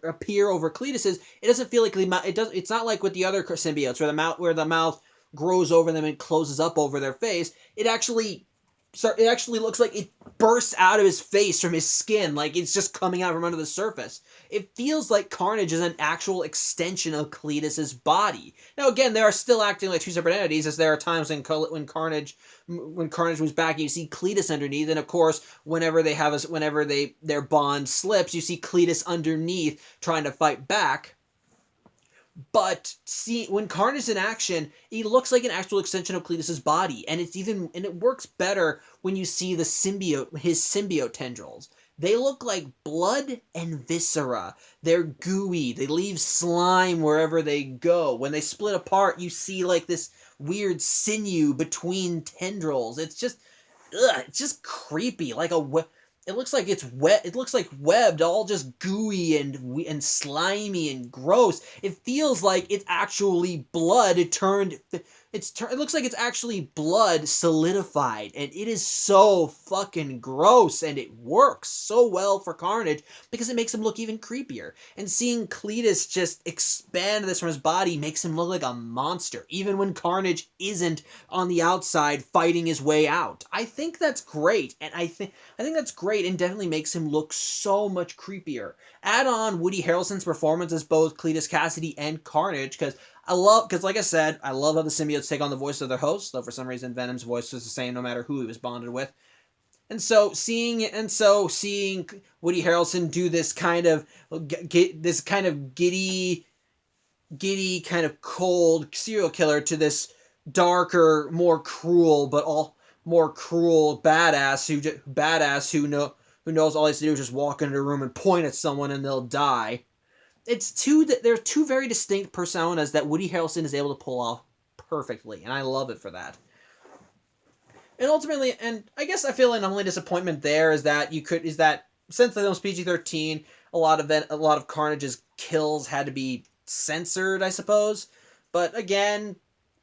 S1: appear over Cletus's, it doesn't feel like it's not like with the other symbiotes where the mouth grows over them and closes up over their face. It actually looks like it bursts out of his face from his skin, like it's just coming out from under the surface. It feels like Carnage is an actual extension of Cletus's body. Now, again, they are still acting like 2 separate entities, as there are times when Carnage moves back and you see Cletus underneath, and of course, whenever their bond slips, you see Cletus underneath trying to fight back. But when Carnage is in action, he looks like an actual extension of Cletus's body, and it works better when you see his symbiote tendrils. They look like blood and viscera. They're gooey. They leave slime wherever they go. When they split apart, you see like this weird sinew between tendrils. It's just creepy. It looks like it's wet. It looks like webbed, all just gooey and slimy and gross. It feels like it's actually blood turned. It looks like it's actually blood solidified, and it is so fucking gross, and it works so well for Carnage because it makes him look even creepier. And seeing Cletus just expand this from his body makes him look like a monster, even when Carnage isn't on the outside fighting his way out. I think that's great, and I think that's great, and definitely makes him look so much creepier. Add on Woody Harrelson's performance as both Cletus Cassidy and Carnage, because like I said, I love how the symbiotes take on the voice of their hosts, though for some reason Venom's voice was the same no matter who he was bonded with. And so seeing Woody Harrelson do this kind of giddy kind of cold serial killer to this darker, more cruel badass who knows all he has to do is just walk into a room and point at someone and they'll die. There are 2 very distinct personas that Woody Harrelson is able to pull off perfectly, and I love it for that. And ultimately, and I guess I feel an only disappointment there is that since the film's PG-13, a lot of Carnage's kills had to be censored, I suppose. But again,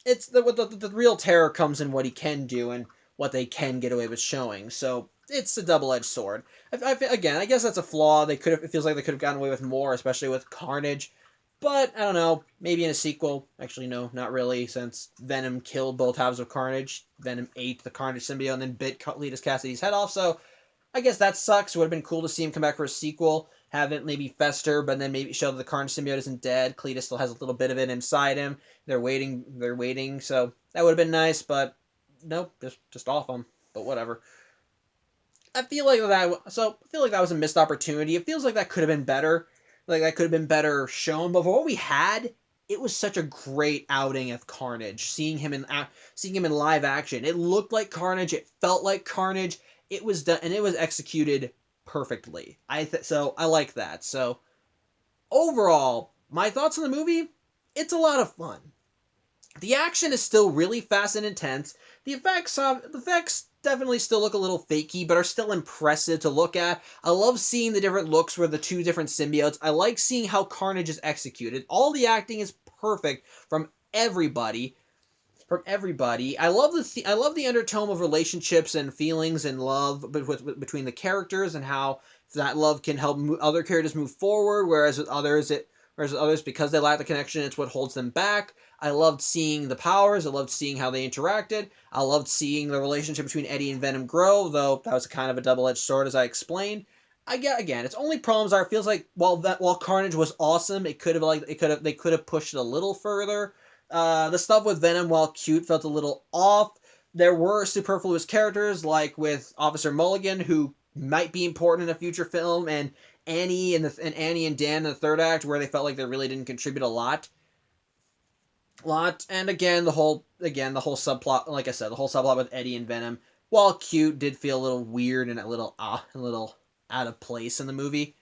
S1: it's the real terror comes in what he can do, and what they can get away with showing. So it's a double-edged sword. Again, I guess that's a flaw. They could have. It feels like they could have gotten away with more, especially with Carnage. But I don't know. Maybe in a sequel. Actually, no, not really. Since Venom killed both halves of Carnage, Venom ate the Carnage symbiote and then bit Cletus Cassidy's head off. So I guess that sucks. It would have been cool to see him come back for a sequel, have it maybe fester, but then maybe show that the Carnage symbiote isn't dead. Cletus still has a little bit of it inside him. They're waiting. They're waiting. So that would have been nice, but nope, just off them. But whatever. I feel like that was a missed opportunity. It feels like that could have been better. Like that could have been better shown. But for what we had, it was such a great outing of Carnage. Seeing him in live action, it looked like Carnage. It felt like Carnage. It was done, and it was executed perfectly. So I like that. So overall, my thoughts on the movie: it's a lot of fun. The action is still really fast and intense. The effects definitely still look a little fakey, but are still impressive to look at. I love seeing the different looks for the two different symbiotes. I like seeing how Carnage is executed. All the acting is perfect from everybody. I love the undertone of relationships and feelings and love between the characters, and how that love can help other characters move forward, whereas with others, because they lack the connection, it's what holds them back. I loved seeing the powers. I loved seeing how they interacted. I loved seeing the relationship between Eddie and Venom grow, though that was kind of a double-edged sword, as I explained. Again, its only problems are, it feels like while Carnage was awesome, they could have pushed it a little further. The stuff with Venom, while cute, felt a little off. There were superfluous characters, like with Officer Mulligan, who might be important in a future film, and Annie and Annie and Dan in the third act, where they felt like they really didn't contribute a lot. And again, the whole subplot, like I said, the whole subplot with Eddie and Venom, while cute, did feel a little weird and a little out of place in the movie.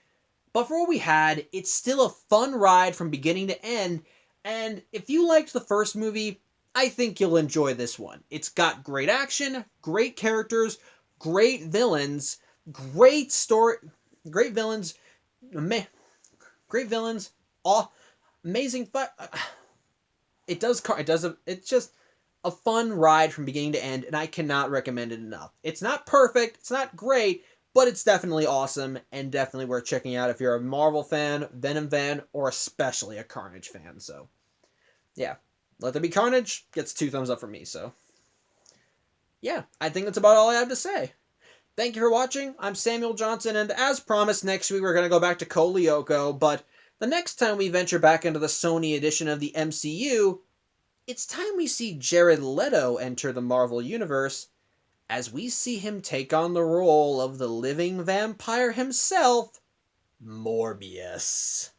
S1: But for what we had, it's still a fun ride from beginning to end. And if you liked the first movie, I think you'll enjoy this one. It's got great action, great characters, great villains, great story, great villains, amazing fun. It's just a fun ride from beginning to end, and I cannot recommend it enough. It's not perfect, it's not great, but it's definitely awesome, and definitely worth checking out if you're a Marvel fan, Venom fan, or especially a Carnage fan. So, yeah. Let There Be Carnage gets 2 thumbs up from me, so. Yeah, I think that's about all I have to say. Thank you for watching. I'm Samuel Johnson, and as promised, next week we're going to go back to Cole Lyoko, but the next time we venture back into the Sony edition of the MCU, it's time we see Jared Leto enter the Marvel Universe, as we see him take on the role of the living vampire himself, Morbius.